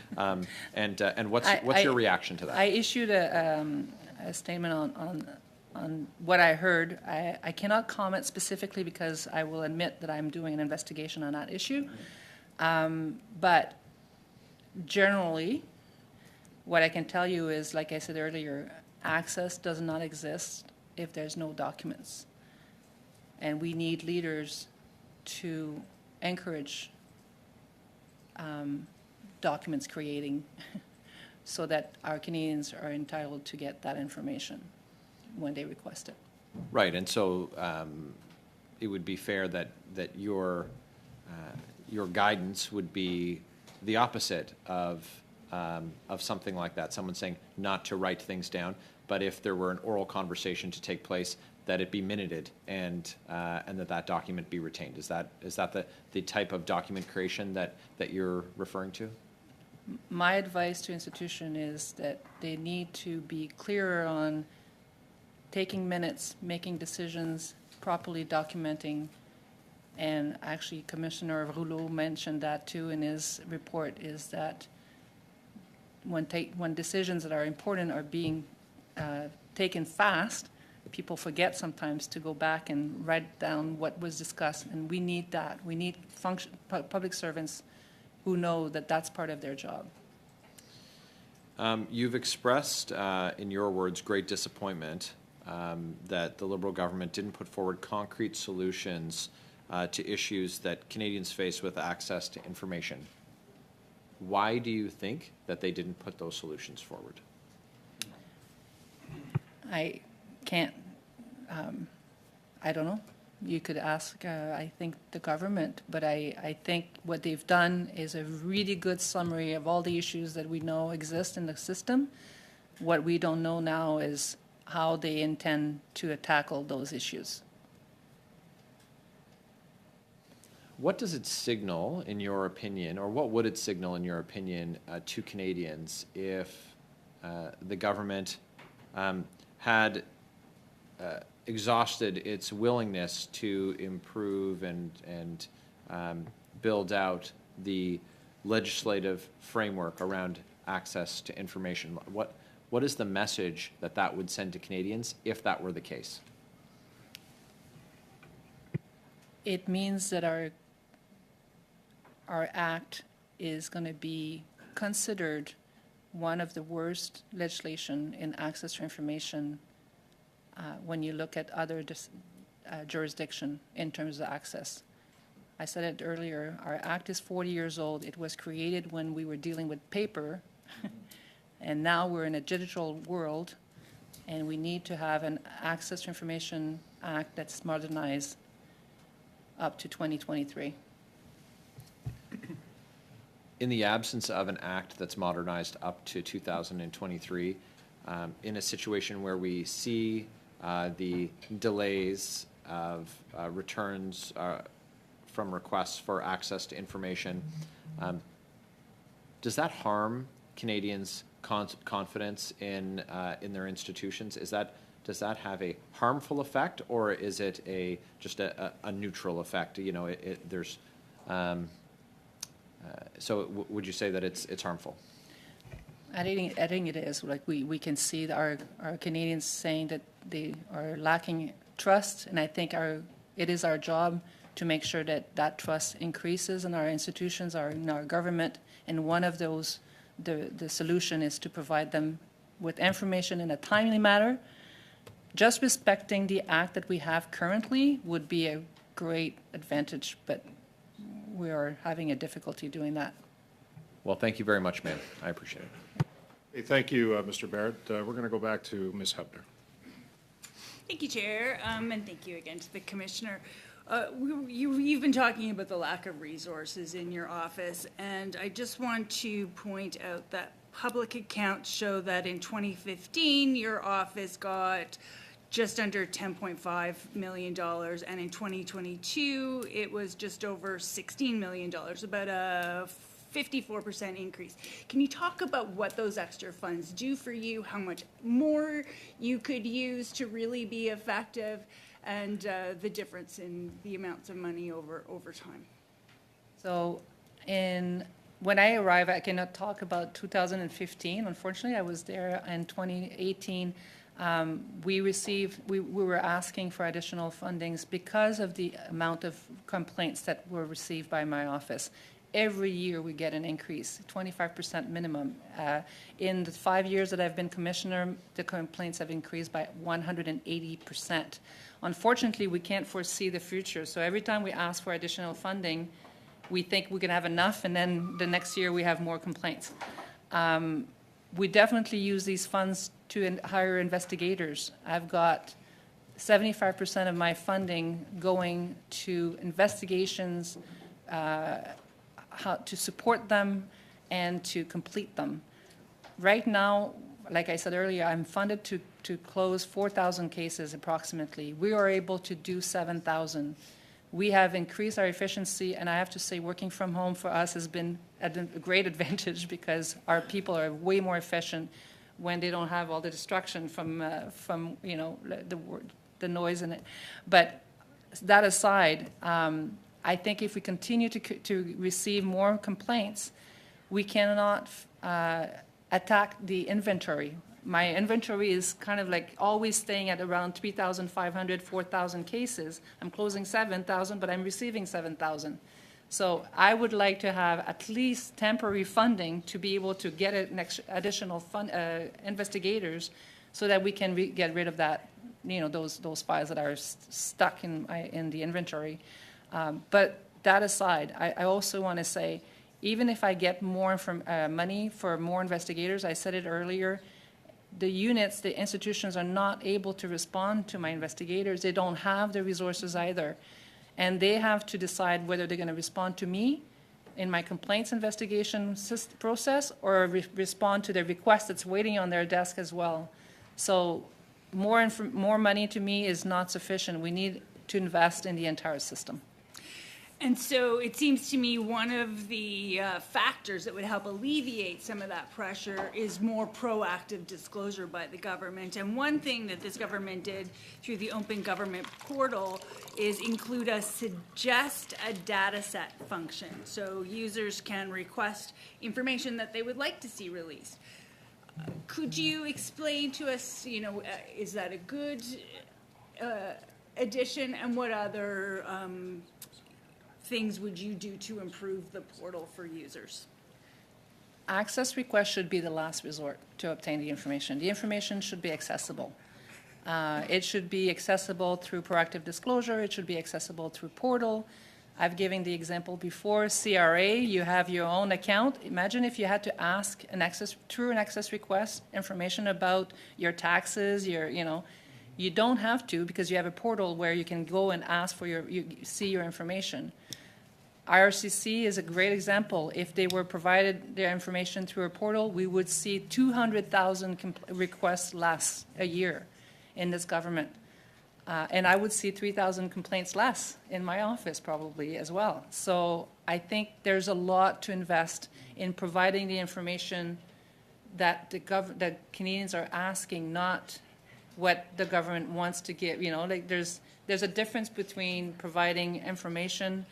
and what's your reaction to that? I issued a statement on what I heard. I cannot comment specifically because I will admit that I'm doing an investigation on that issue. But generally, what I can tell you is, like I said earlier, access does not exist if there's no documents. And we need leaders to encourage documents creating so that our Canadians are entitled to get that information when they request it. Right, and so it would be fair that your guidance would be the opposite of something like that. Someone saying not to write things down, but if there were an oral conversation to take place, that it be minuted and that document be retained. Is that the type of document creation that you're referring to? My advice to institution is that they need to be clearer on taking minutes, making decisions, properly documenting, and actually Commissioner Rouleau mentioned that too in his report, is that when decisions that are important are being taken fast, people forget sometimes to go back and write down what was discussed, and we need that. We need public servants who know that that's part of their job. You've expressed, in your words, great disappointment that the Liberal government didn't put forward concrete solutions to issues that Canadians face with access to information. Why do you think that they didn't put those solutions forward? I can't, I don't know. You could ask, I think, the government, but I think what they've done is a really good summary of all the issues that we know exist in the system. What we don't know now is how they intend to tackle those issues. What does it signal, in your opinion, or what would it signal, in your opinion, to Canadians if the government had exhausted its willingness to improve and build out the legislative framework around access to information? What is the message that would send to Canadians if that were the case? It means that our act is going to be considered one of the worst legislation in access to information when you look at other jurisdiction in terms of access. I said it earlier, our act is 40 years old. It was created when we were dealing with paper, and now we're in a digital world, and we need to have an access to information act that's modernized up to 2023. In the absence of an act that's modernized up to 2023, in a situation where we see the delays of returns from requests for access to information, does that harm Canadians' confidence in their institutions? Does that have a harmful effect, or is it just a neutral effect? You know, there's. So would you say that it's harmful? I think it is. Like we can see our Canadians saying that they are lacking trust, and I think it is our job to make sure that trust increases in our institutions, in our government, and one of those, the solution is to provide them with information in a timely manner. Just respecting the act that we have currently would be a great advantage, but we are having a difficulty doing that. Well, thank you very much, ma'am. I appreciate it. Hey, thank you, Mr. Barrett. We're going to go back to Ms. Hubner. Thank you, Chair, and thank you again to the Commissioner. You've been talking about the lack of resources in your office, and I just want to point out that public accounts show that in 2015, your office got just under $10.5 million, and in 2022, it was just over $16 million, about a 54% increase. Can you talk about what those extra funds do for you, how much more you could use to really be effective, and the difference in the amounts of money over time? So when I arrived, I cannot talk about 2015. Unfortunately, I was there in 2018. We were asking for additional fundings because of the amount of complaints that were received by my office. Every year we get an increase, 25% minimum. In the 5 years that I've been commissioner, the complaints have increased by 180%. Unfortunately, we can't foresee the future, so every time we ask for additional funding, we think we can have enough, and then the next year we have more complaints. We definitely use these funds to hire investigators. I've got 75% of my funding going to investigations, how to support them and to complete them. Right now, like I said earlier, I'm funded to close 4,000 cases approximately. We are able to do 7,000. We have increased our efficiency, and I have to say working from home for us has been a great advantage because our people are way more efficient when they don't have all the distraction from you know, the noise in it. But that aside, I think if we continue to receive more complaints, we cannot attack the inventory. My inventory is kind of like always staying at around 3,500, 4,000 cases. I'm closing 7,000, but I'm receiving 7,000. So I would like to have at least temporary funding to be able to get additional investigators so that we can get rid of that, those files that are stuck in the inventory. But that aside, I also want to say, even if I get more money for more investigators, I said it earlier, the institutions are not able to respond to my investigators. They don't have the resources either. And they have to decide whether they're going to respond to me in my complaints investigation process or respond to the request that's waiting on their desk as well. So more money to me is not sufficient. We need to invest in the entire system. And so it seems to me one of the factors that would help alleviate some of that pressure is more proactive disclosure by the government. And one thing that this government did through the Open Government Portal is include a suggest a data set function. So users can request information that they would like to see released. Could you explain to us, is that a good addition, and what other things would you do to improve the portal for users? Access requests should be the last resort to obtain the information. The information should be accessible. It should be accessible through proactive disclosure. It should be accessible through portal. I've given the example before, CRA, you have your own account. Imagine if you had to ask through an access request information about your taxes, you don't have to, because you have a portal where you can go and ask for see your information. IRCC is a great example. If they were provided their information through a portal, we would see 200,000 requests less a year in this government. And I would see 3,000 complaints less in my office probably as well. So I think there's a lot to invest in providing the information that that Canadians are asking, not what the government wants to give. There's a difference between providing information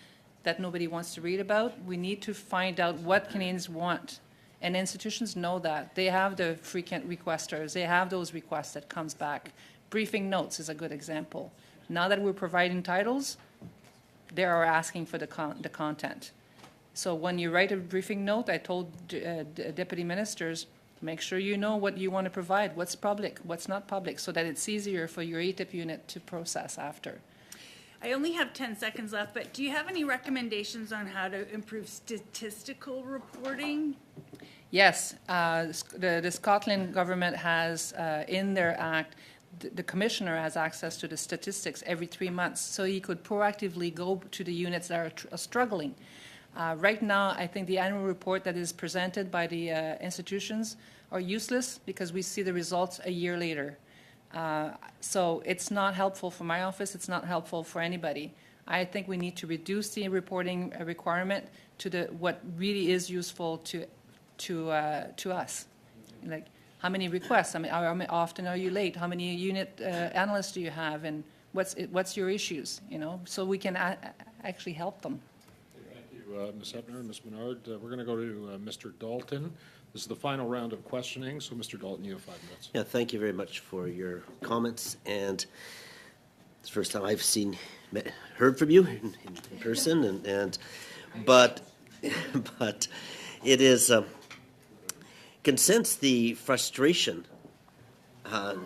that nobody wants to read about. We need to find out what Canadians want. And institutions know that. They have the frequent requesters. They have those requests that comes back. Briefing notes is a good example. Now that we're providing titles, they are asking for the content. So when you write a briefing note, I told deputy ministers, make sure you know what you want to provide, what's public, what's not public, so that it's easier for your ATIP unit to process after. I only have 10 seconds left, but do you have any recommendations on how to improve statistical reporting? Yes, the Scotland government has in their act, the commissioner has access to the statistics every 3 months, so he could proactively go to the units that are struggling. Right now, I think the annual report that is presented by the institutions are useless because we see the results a year later. So it's not helpful for my office. It's not helpful for anybody. I think we need to reduce the reporting requirement to what really is useful to us. Like, how many requests? How often are you late? How many unit analysts do you have? And what's your issues? So we can actually help them. Thank you, Ms. Ebner and Ms. Menard. We're going to go to Mr. Dalton. This is the final round of questioning, so Mr. Dalton, you have 5 minutes. Yeah, thank you very much for your comments. And it's the first time I've heard from you in person, but it is can sense the frustration,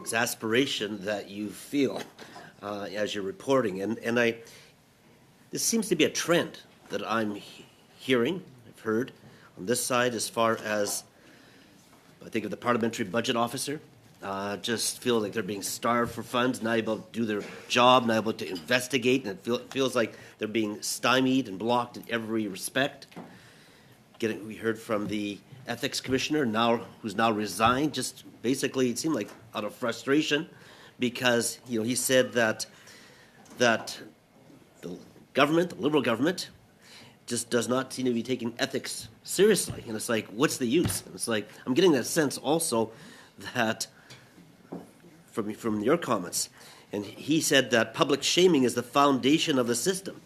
exasperation that you feel as you're reporting, and this seems to be a trend that I'm hearing, I've heard on this side, as far as I think of the parliamentary budget officer. Just feel like they're being starved for funds, not able to do their job, not able to investigate, and it feels like they're being stymied and blocked in every respect. We heard from the ethics commissioner who's now resigned, just basically it seemed like out of frustration, because he said that the government, the Liberal government, just does not seem to be taking ethics seriously. And it's like, what's the use? And it's like, I'm getting that sense also that from your comments. And he said that public shaming is the foundation of the system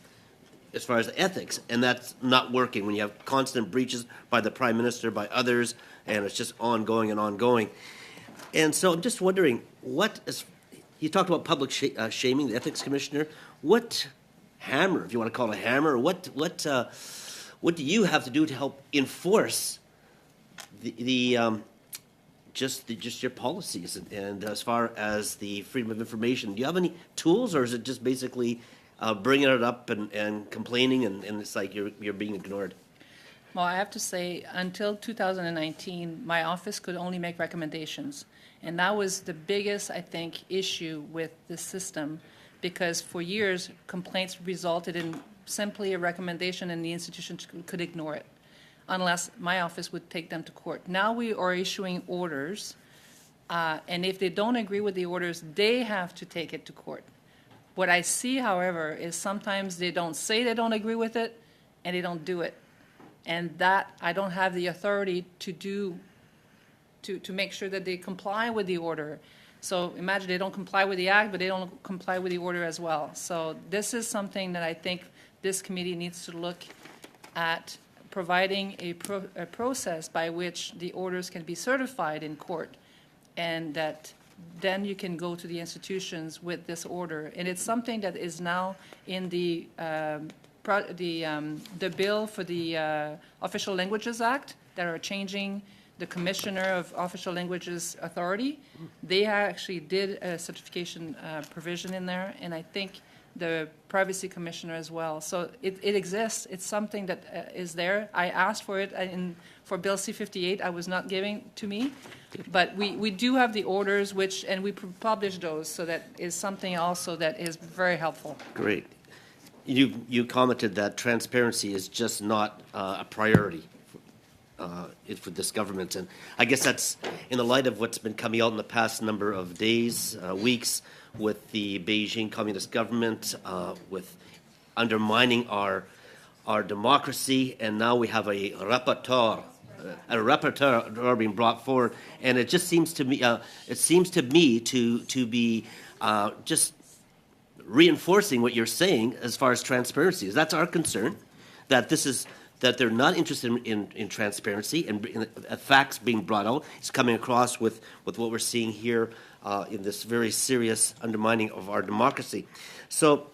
as far as ethics, and that's not working when you have constant breaches by the Prime Minister, by others, and it's just ongoing and ongoing. And so I'm just wondering, you talked about public shaming, the Ethics Commissioner, what hammer, if you want to call it a hammer? What do you have to do to help enforce just your policies and as far as the freedom of information? Do you have any tools, or is it just basically bringing it up and complaining and it's like you're being ignored? Well, I have to say, until 2019, my office could only make recommendations. And that was the biggest, I think, issue with the system, because for years, complaints resulted in simply a recommendation and the institution could ignore it, unless my office would take them to court. Now we are issuing orders, and if they don't agree with the orders, they have to take it to court. What I see, however, is sometimes they don't say they don't agree with it, and they don't do it. And that I don't have the authority to do, to make sure that they comply with the order. So imagine they don't comply with the act, but they don't comply with the order as well. So this is something that I think this committee needs to look at, providing a process by which the orders can be certified in court, and that then you can go to the institutions with this order. And it's something that is now in the bill for the Official Languages Act that are changing the Commissioner of Official Languages Authority. They actually did a certification provision in there, and I think the Privacy Commissioner as well. So it exists. It's something that is there. I asked for it for Bill C-58. I was not giving to me. But we do have the orders, and we publish those, so that is something also that is very helpful. Great. You commented that transparency is just not a priority for this government, and I guess that's in the light of what's been coming out in the past number of days, weeks, with the Beijing Communist government, with undermining our democracy, and now we have a rapporteur being brought forward, and it just seems to me, to be just reinforcing what you're saying as far as transparency is. That's our concern, that they're not interested in transparency and in facts being brought out. It's coming across with what we're seeing here in this very serious undermining of our democracy. So,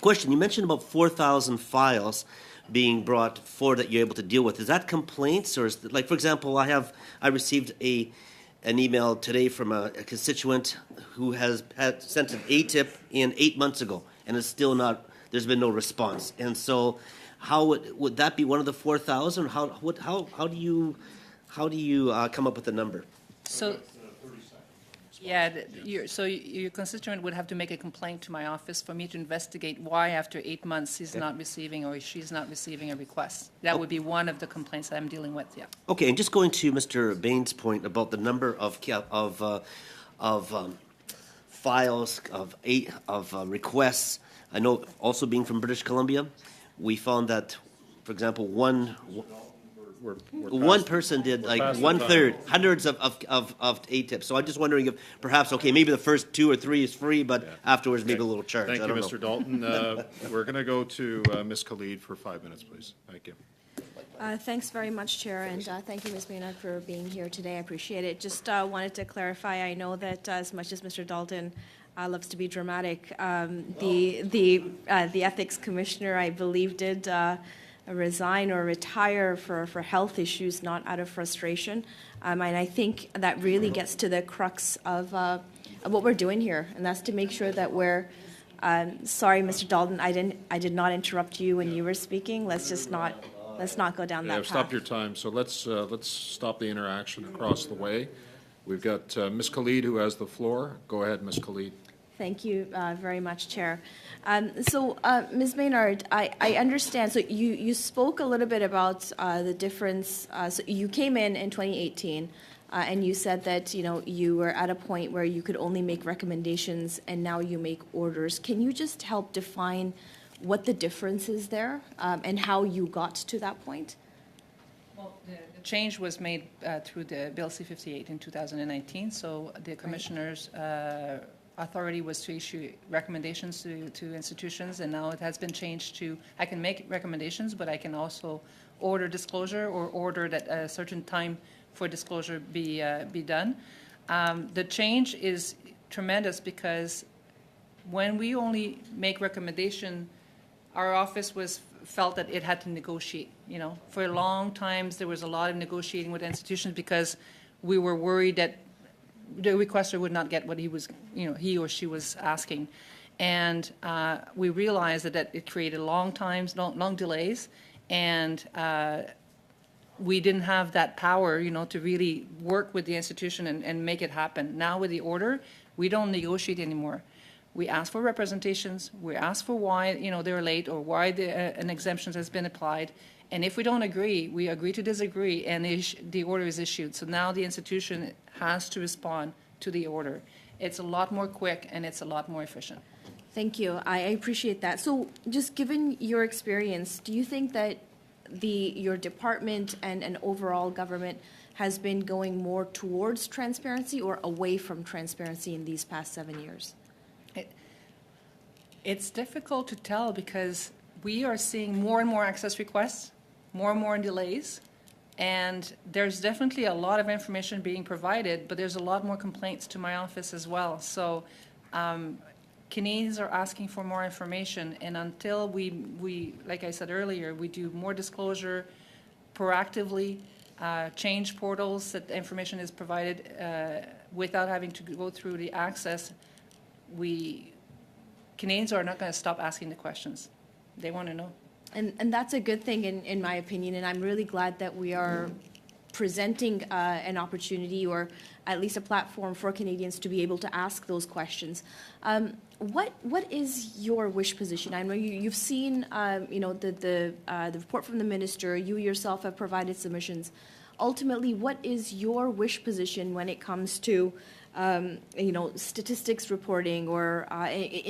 question, you mentioned about 4,000 files being brought forward that you're able to deal with. Is that complaints, or is it, like, for example, I received an email today from a constituent who had sent an ATIP in 8 months ago, and it's still not, there's been no response. And so how would that be one of the 4,000? How do you come up with the number? So, yeah, your constituent would have to make a complaint to my office for me to investigate why after 8 months he's not receiving or she's not receiving a request. That would be one of the complaints that I'm dealing with, yeah. Okay, and just going to Mr. Bain's point about the number of files, of requests, I know also being from British Columbia, we found that, for example, one person did like 1/3, hundreds of ATIPs. So I'm just wondering if perhaps, okay, maybe the first 2 or 3 is free, but afterwards maybe a little charge. Thank I you, don't Mr. know. Dalton. We're going to go to Ms. Khalid for 5 minutes, please. Thank you. Thanks very much, Chair, and thank you, Ms. Maynard, for being here today. I appreciate it. Just wanted to clarify, I know that as much as Mr. Dalton loves to be dramatic, the Ethics Commissioner, I believe, did resign or retire for health issues, not out of frustration. And I think that really gets to the crux of what we're doing here, and that's to make sure that we're sorry, Mr. Dalton, I did not interrupt you when you were speaking. Let's not go down that path. Stop your time. So let's stop the interaction across the way. We've got Ms. Khalid who has the floor. Go ahead, Ms. Khalid. Thank you very much, Chair. Ms. Maynard, I understand. So you spoke a little bit about the difference. So you came in 2018, and you said that you were at a point where you could only make recommendations, and now you make orders. Can you just help define what the difference is there, and how you got to that point? Well, the change was made through the Bill C-58 in 2019. So the Commissioner's authority was to issue recommendations to institutions, and now it has been changed to, I can make recommendations, but I can also order disclosure or order that a certain time for disclosure be done. The change is tremendous because when we only make recommendation our office felt that it had to negotiate. For long times there was a lot of negotiating with institutions because we were worried that the requester would not get what he or she was asking, and we realized that it created long delays, and we didn't have that power, to really work with the institution and make it happen. Now with the order, we don't negotiate anymore. We ask for representations. We ask for why they're late or why an exemption has been applied. And if we don't agree, we agree to disagree, and the order is issued. So now the institution has to respond to the order. It's a lot more quick and it's a lot more efficient. Thank you. I appreciate that. So just given your experience, do you think that your department and overall government has been going more towards transparency or away from transparency in these past 7 years? It's difficult to tell because we are seeing more and more access requests, more and more delays, and there's definitely a lot of information being provided, but there's a lot more complaints to my office as well. So Canadians are asking for more information, and until we, like I said earlier, we do more disclosure proactively, change portals that the information is provided without having to go through the access, Canadians are not going to stop asking the questions. They want to know. And that's a good thing in my opinion, and I'm really glad that we are presenting an opportunity or at least a platform for Canadians to be able to ask those questions. What is your wish position? I know you've seen the report from the minister. You yourself have provided submissions. Ultimately, what is your wish position when it comes to statistics reporting or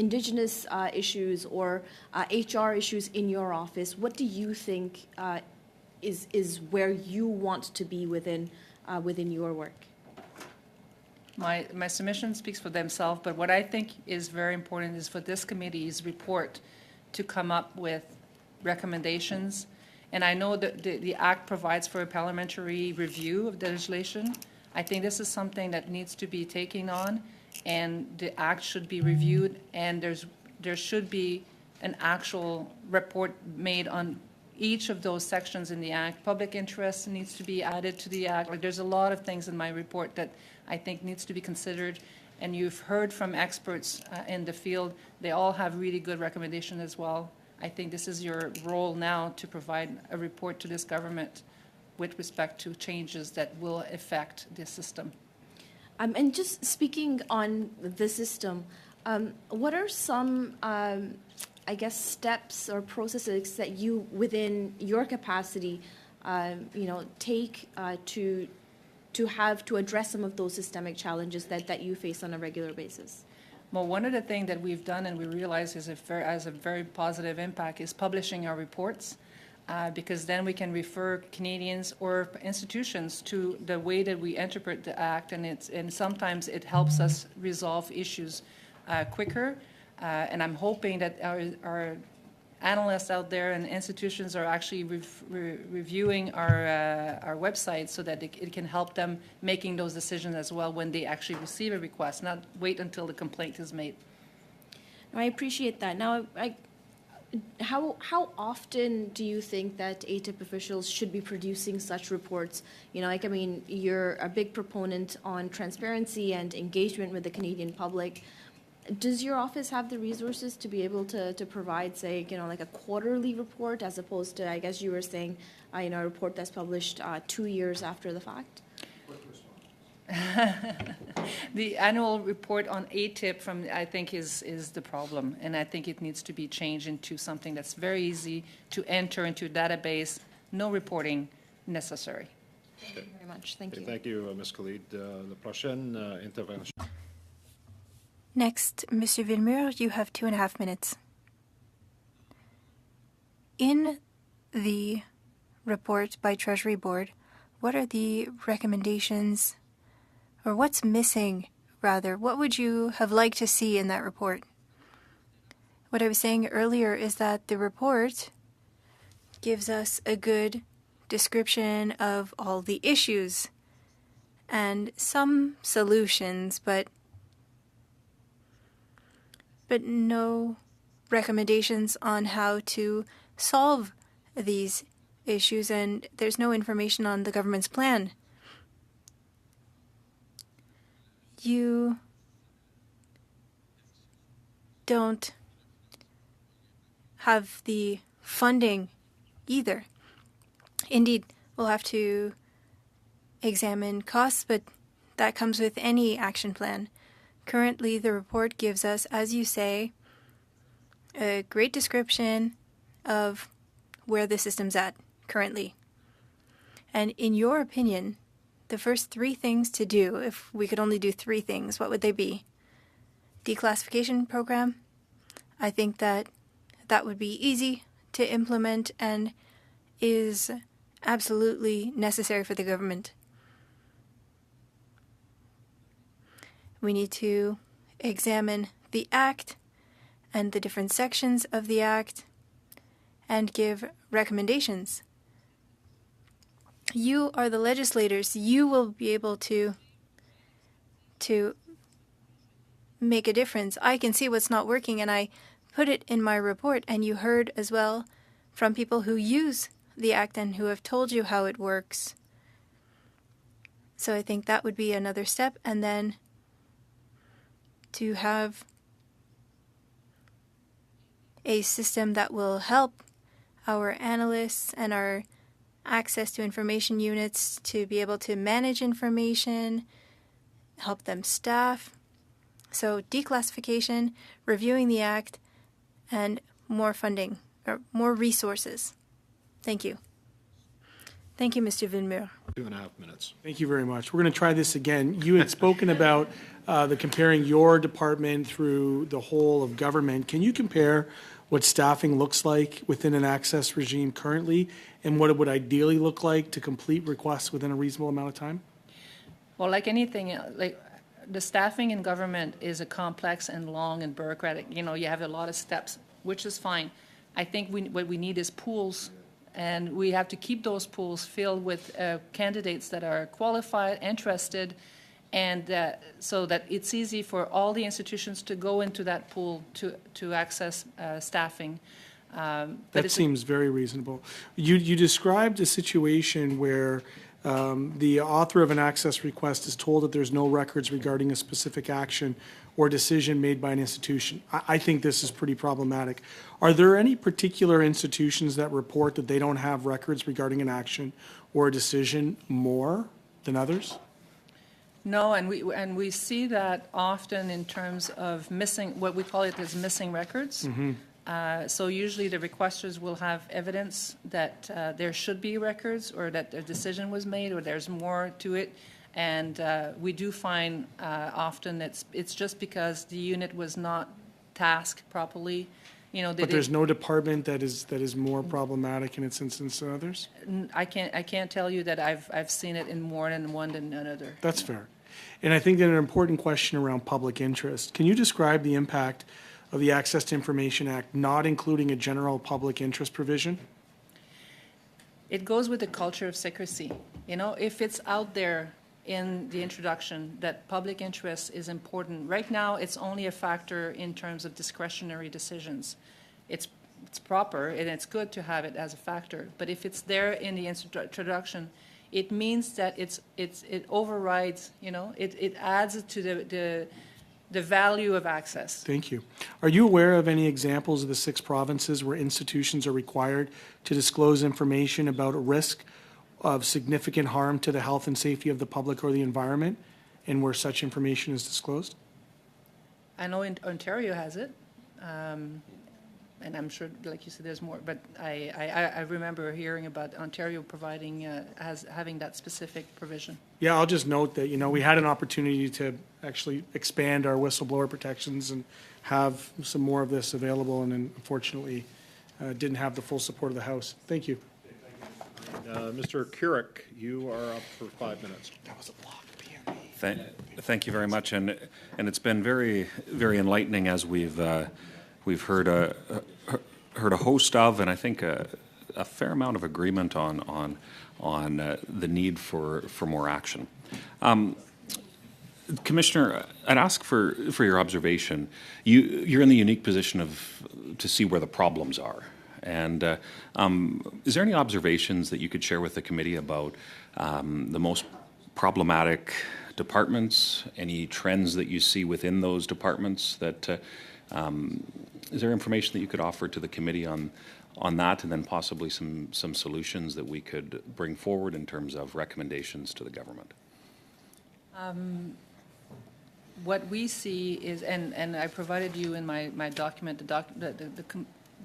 Indigenous issues or HR issues in your office? What do you think is where you want to be within your work? My submission speaks for themselves, but what I think is very important is for this committee's report to come up with recommendations. And I know that the Act provides for a parliamentary review of the legislation. I think this is something that needs to be taken on, and the Act should be reviewed, and there should be an actual report made on each of those sections in the Act. Public interest needs to be added to the Act. There's a lot of things in my report that I think needs to be considered, and you've heard from experts in the field. They all have really good recommendations as well. I think this is your role now to provide a report to this government with respect to changes that will affect this system. And just speaking on the system, what are some, steps or processes that you, within your capacity, take to address some of those systemic challenges that you face on a regular basis? Well, one of the things that we've done and we realize has a very positive impact is publishing our reports. Because then we can refer Canadians or institutions to the way that we interpret the Act, and sometimes it helps us resolve issues quicker. And I'm hoping that our analysts out there and institutions are actually reviewing our website so that it can help them making those decisions as well when they actually receive a request, not wait until the complaint is made. I appreciate that. Now, How often do you think that ATIP officials should be producing such reports? You're a big proponent on transparency and engagement with the Canadian public. Does your office have the resources to be able to provide, say, like a quarterly report as opposed to, I guess you were saying, a report that's published 2 years after the fact? The annual report on ATIP I think is the problem, and I think it needs to be changed into something that's very easy to enter into a database, no reporting necessary. Thank you very much. Thank you. Thank you, Ms. Khalid. La prochaine intervention. Next, Monsieur Villemur, you have 2.5 minutes. In the report by Treasury Board, what are the recommendations, or what's missing, rather? What would you have liked to see in that report? What I was saying earlier is that the report gives us a good description of all the issues and some solutions, but no recommendations on how to solve these issues, and there's no information on the government's plan. You don't have the funding either. Indeed, we'll have to examine costs, but that comes with any action plan. Currently, the report gives us, as you say, a great description of where the system's at currently. And in your opinion, the first 3 things to do, if we could only do 3 things, what would they be? Declassification program. I think that would be easy to implement and is absolutely necessary for the government. We need to examine the Act and the different sections of the Act and give recommendations. You are the legislators. You will be able to make a difference. I can see what's not working, and I put it in my report, and you heard as well from people who use the Act and who have told you how it works. So I think that would be another step, and then to have a system that will help our analysts and our access to information units to be able to manage information, help them staff. So declassification, reviewing the Act, and more funding, or more resources. Thank you. Thank you, Mr. Villemur. 2.5 minutes. Thank you very much. We're going to try this again. You had spoken about the comparing your department through the whole of government. Can you compare what staffing looks like within an access regime currently and what it would ideally look like to complete requests within a reasonable amount of time? Well, like anything, like the staffing in government is a complex and long and bureaucratic. You know, you have a lot of steps, which is fine. I think what we need is pools, and we have to keep those pools filled with candidates that are qualified, interested, and so that it's easy for all the institutions to go into that pool to access staffing. That seems very reasonable. You described a situation where the author of an access request is told that there's no records regarding a specific action or decision made by an institution. I think this is pretty problematic. Are there any particular institutions that report that they don't have records regarding an action or a decision more than others? No, and we see that often in terms of missing, what we call it as missing records. So usually the requesters will have evidence that there should be records or that a decision was made or there's more to it. And we do find often it's just because the unit was not tasked properly. You know, but there's no department that is more problematic in its instance than others? I can't tell you that I've seen it in more than one than another. That's fair. And I think that an important question around public interest. Can you describe the impact of the Access to Information Act not including a general public interest provision? It goes with the culture of secrecy. You know, if it's out there in the introduction that public interest is important, right now it's only a factor in terms of discretionary decisions. It's proper and it's good to have it as a factor, but if it's there in the introduction, it means that it overrides, you know, it adds to the value of access. Thank you. Are you aware of any examples of the 6 provinces where institutions are required to disclose information about a risk of significant harm to the health and safety of the public or the environment, and where such information is disclosed? I know Ontario has it, and I'm sure, like you said, there's more. But I remember hearing about Ontario providing having that specific provision. Yeah, I'll just note that, you know, we had an opportunity to actually expand our whistleblower protections and have some more of this available, and then unfortunately didn't have the full support of the House. Thank you. Mr. Keurig, you are up for 5 minutes. That was a block. Thank you very much, and it's been very, very enlightening as we've heard a host of, and I think a fair amount of agreement on the need for more action. Commissioner, I'd ask for your observation. You're in the unique position to see where the problems are. And is there any observations that you could share with the committee about the most problematic departments, any trends that you see within those departments? That is there information that you could offer to the committee on that, and then possibly some solutions that we could bring forward in terms of recommendations to the government? What we see is, and I provided you in my document,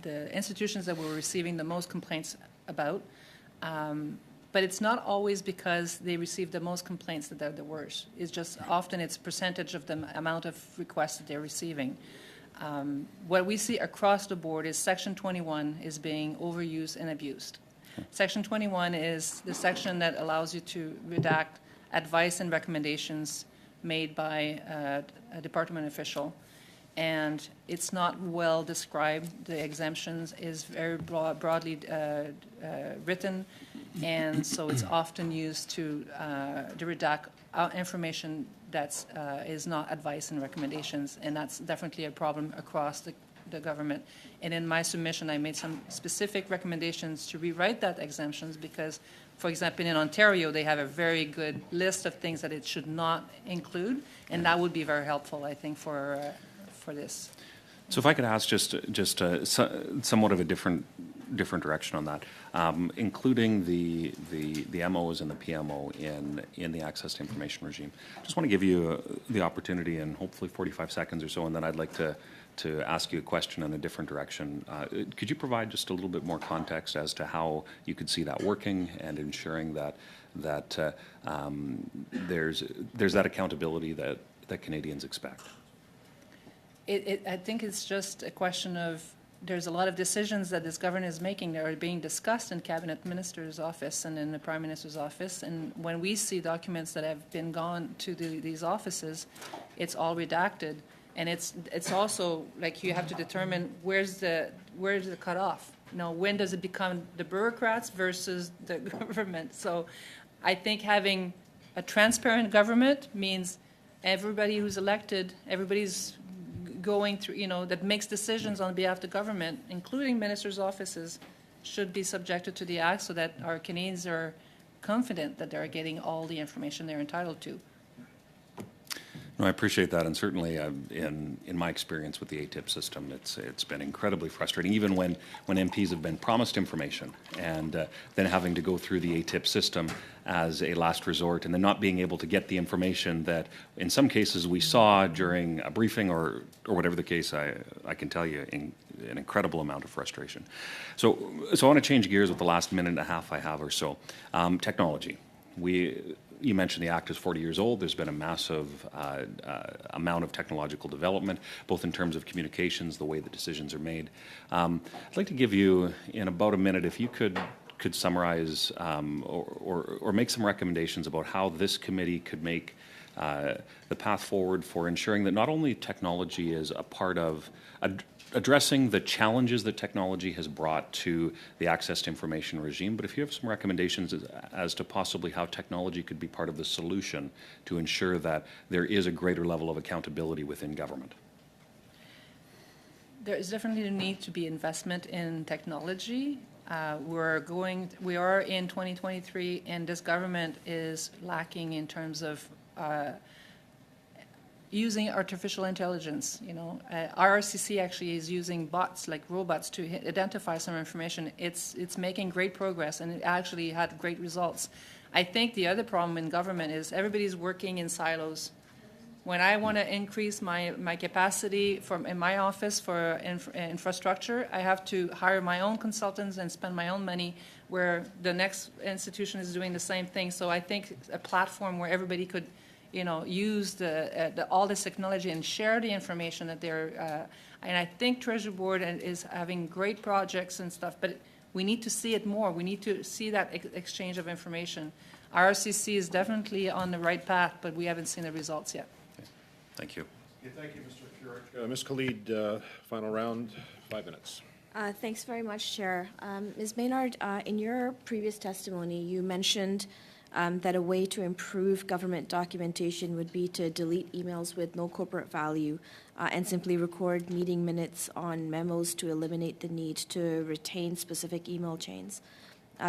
the institutions that we're receiving the most complaints about, but it's not always because they receive the most complaints that they're the worst. It's just often it's percentage of the amount of requests that they're receiving. What we see across the board is Section 21 is being overused and abused. Section 21 is the section that allows you to redact advice and recommendations made by a department official, and it's not well described. The exemptions is very broadly written, and so it's often used to redact information that is not advice and recommendations, and that's definitely a problem across the government. And in my submission, I made some specific recommendations to rewrite that exemptions because, for example, in Ontario, they have a very good list of things that it should not include, and that would be very helpful, I think, for this. So if I could ask just somewhat of a different direction on that, including the MOs and the PMO in the access to information regime. Just want to give you the opportunity in hopefully 45 seconds or so, and then I'd like to ask you a question in a different direction. Could you provide just a little bit more context as to how you could see that working and ensuring that there's that accountability that Canadians expect? I think it's just a question of there's a lot of decisions that this government is making that are being discussed in Cabinet Minister's office and in the Prime Minister's office. And when we see documents that have been gone to these offices, it's all redacted. And it's also like you have to determine where's the cutoff. You know, when does it become the bureaucrats versus the government? So I think having a transparent government means everybody who's elected, everybody's going through, you know, that makes decisions on behalf of the government, including ministers' offices, should be subjected to the Act so that our Canadians are confident that they're getting all the information they're entitled to. No, I appreciate that, and certainly in my experience with the ATIP system, it's been incredibly frustrating, even when MPs have been promised information and then having to go through the ATIP system as a last resort, and then not being able to get the information that, in some cases, we saw during a briefing or whatever the case. I can tell you an incredible amount of frustration. So I want to change gears with the last minute and a half I have or so. Technology. You mentioned the Act is 40 years old. There's been a massive amount of technological development, both in terms of communications, the way the decisions are made. I'd like to give you, in about a minute, if you could summarize or make some recommendations about how this committee could make the path forward for ensuring that not only technology is a part of addressing the challenges that technology has brought to the access to information regime, but if you have some recommendations as to possibly how technology could be part of the solution to ensure that there is a greater level of accountability within government. There is definitely a need to be investment in technology. We are in 2023, and this government is lacking in terms of using artificial intelligence. You know, RRCC actually is using bots, like robots, to identify some information. It's making great progress, and it actually had great results. I think the other problem in government is everybody's working in silos. When I want to increase my capacity in my office for infrastructure, I have to hire my own consultants and spend my own money, where the next institution is doing the same thing. So I think a platform where everybody could, you know, use all this technology and share the information that they're, and I think Treasury Board is having great projects and stuff, but we need to see it more. We need to see that exchange of information. RRCC is definitely on the right path, but we haven't seen the results yet. Okay. Thank you. Okay, thank you, Mr. Furek. Ms. Khalid, final round, 5 minutes. Thanks very much, Chair. Ms. Maynard, in your previous testimony, you mentioned that a way to improve government documentation would be to delete emails with no corporate value and simply record meeting minutes on memos to eliminate the need to retain specific email chains.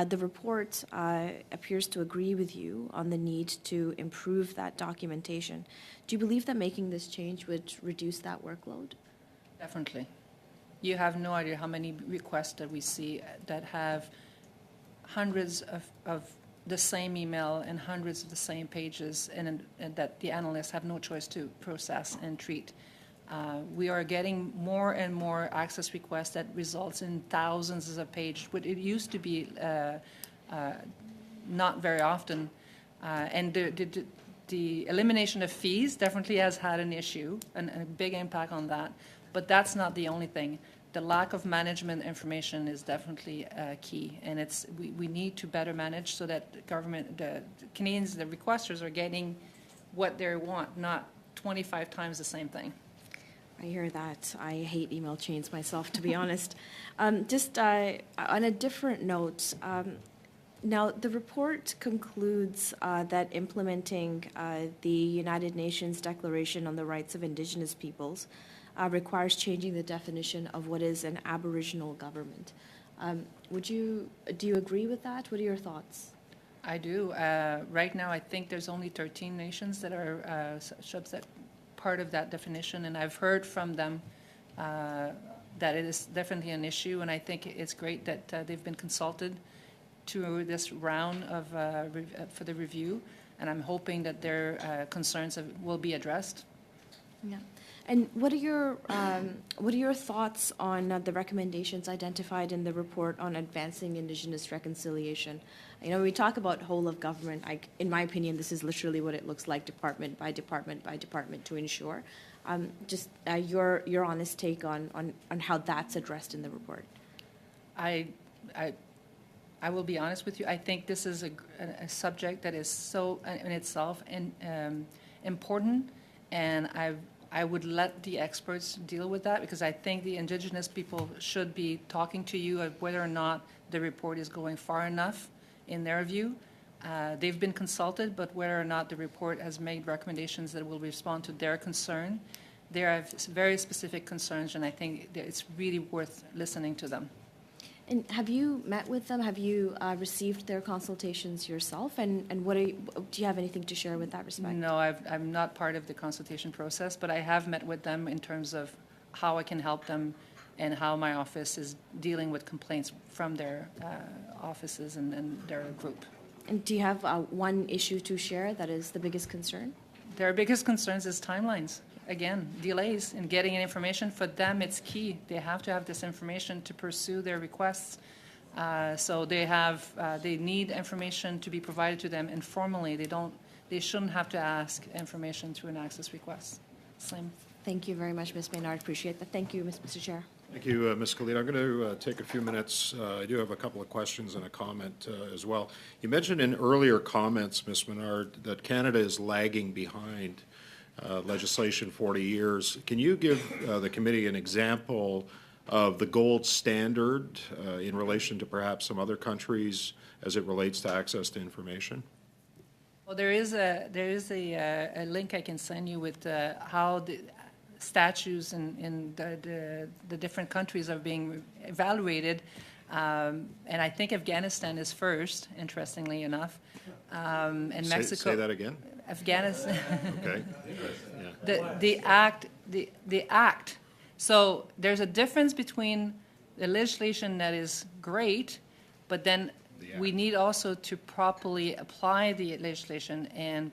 The report appears to agree with you on the need to improve that documentation. Do you believe that making this change would reduce that workload? Definitely. You have no idea how many requests that we see that have hundreds of the same email and hundreds of the same pages, and that the analysts have no choice to process and treat. We are getting more and more access requests that results in thousands of pages. But it used to be not very often, and the elimination of fees definitely has had an issue and a big impact on that. But that's not the only thing. The lack of management information is definitely key, and we need to better manage so that the Canadians, the requesters, are getting what they want, not 25 times the same thing. I hear that. I hate email chains myself, to be honest. Just on a different note, now the report concludes that implementing the United Nations Declaration on the Rights of Indigenous Peoples requires changing the definition of what is an Aboriginal government. Do you agree with that? What are your thoughts? I do. Right now, I think there's only 13 nations that are part of that definition, and I've heard from them that it is definitely an issue, and I think it's great that they've been consulted to this round of for the review, and I'm hoping that their concerns will be addressed. Yeah. And what are your thoughts on the recommendations identified in the report on advancing Indigenous reconciliation? You know, we talk about whole of government. In my opinion, this is literally what it looks like, department by department by department, to ensure. Just your honest take on how that's addressed in the report. I will be honest with you. I think this is a subject that is so in itself important, and I would let the experts deal with that, because I think the Indigenous people should be talking to you of whether or not the report is going far enough in their view. They've been consulted, but whether or not the report has made recommendations that will respond to their concern. They have very specific concerns, and I think that it's really worth listening to them. And have you met with them? Have you received their consultations yourself? And do you have anything to share with that respect? No, I'm not part of the consultation process, but I have met with them in terms of how I can help them and how my office is dealing with complaints from their offices and their group. And do you have one issue to share that is the biggest concern? Their biggest concerns is timelines. Again, delays in getting information. For them, it's key. They have to have this information to pursue their requests. So they need information to be provided to them informally. They shouldn't have to ask information through an access request. Same. Thank you very much, Ms. Maynard. Appreciate that. Thank you, Mr. Chair. Thank you, Ms. Khalid. I'm going to take a few minutes. I do have a couple of questions and a comment as well. You mentioned in earlier comments, Ms. Maynard, that Canada is lagging behind legislation 40 years. Can you give the committee an example of the gold standard in relation to perhaps some other countries as it relates to access to information? Well, there is a link I can send you with how the statutes in the different countries are being evaluated. And I think Afghanistan is first, interestingly enough. And Mexico. Say that again. Afghanistan. Okay. Yeah. The act. So there's a difference between the legislation that is great, but then we need also to properly apply the legislation and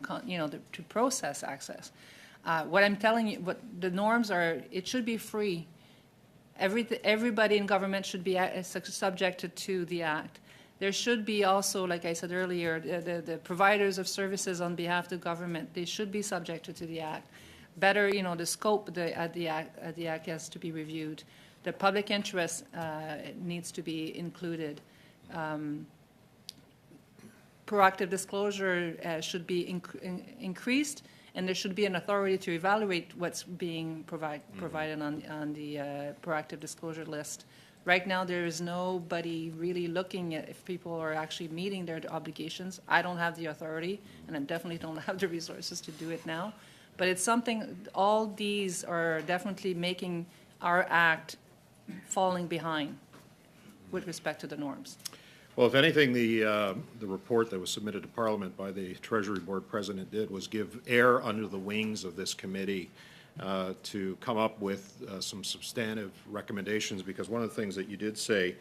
to process access. What I'm telling you, what the norms are, it should be free. Everybody in government should be subjected to the act. There should be also, like I said earlier, the providers of services on behalf of the government, they should be subjected to the act. Better, the scope of the act has to be reviewed. The public interest needs to be included. Proactive disclosure should be increased, and there should be an authority to evaluate what's being provided on the proactive disclosure list Right now, there is nobody really looking at if people are actually meeting their obligations. I don't have the authority, and I definitely don't have the resources to do it now. But it's something, all these are definitely making our act falling behind with respect to the norms. Well, if anything, the report that was submitted to Parliament by the Treasury Board President did was give air under the wings of this committee to come up with some substantive recommendations, because one of the things that you did say,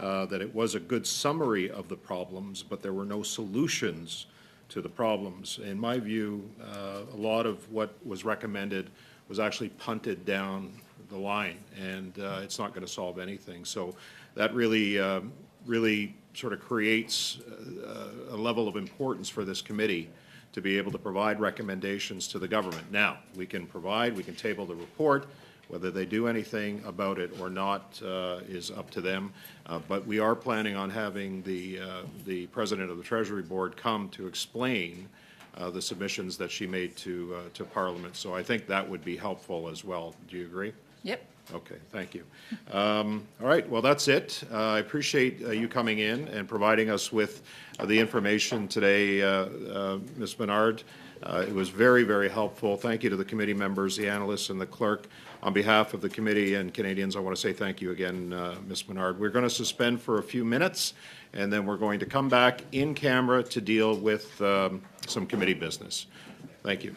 that it was a good summary of the problems, but there were no solutions to the problems. In my view, a lot of what was recommended was actually punted down the line, and it's not going to solve anything. So that really, really sort of creates a level of importance for this committee to be able to provide recommendations to the government. Now, we can table the report. Whether they do anything about it or not is up to them. But we are planning on having the President of the Treasury Board come to explain the submissions that she made to Parliament. So I think that would be helpful as well. Do you agree? Yep. Okay, thank you. All right, well, that's it. I appreciate you coming in and providing us with the information today, Ms. Menard. It was very, very helpful. Thank you to the committee members, the analysts, and the clerk. On behalf of the committee and Canadians, I want to say thank you again, Ms. Menard. We're going to suspend for a few minutes, and then we're going to come back in camera to deal with some committee business. Thank you.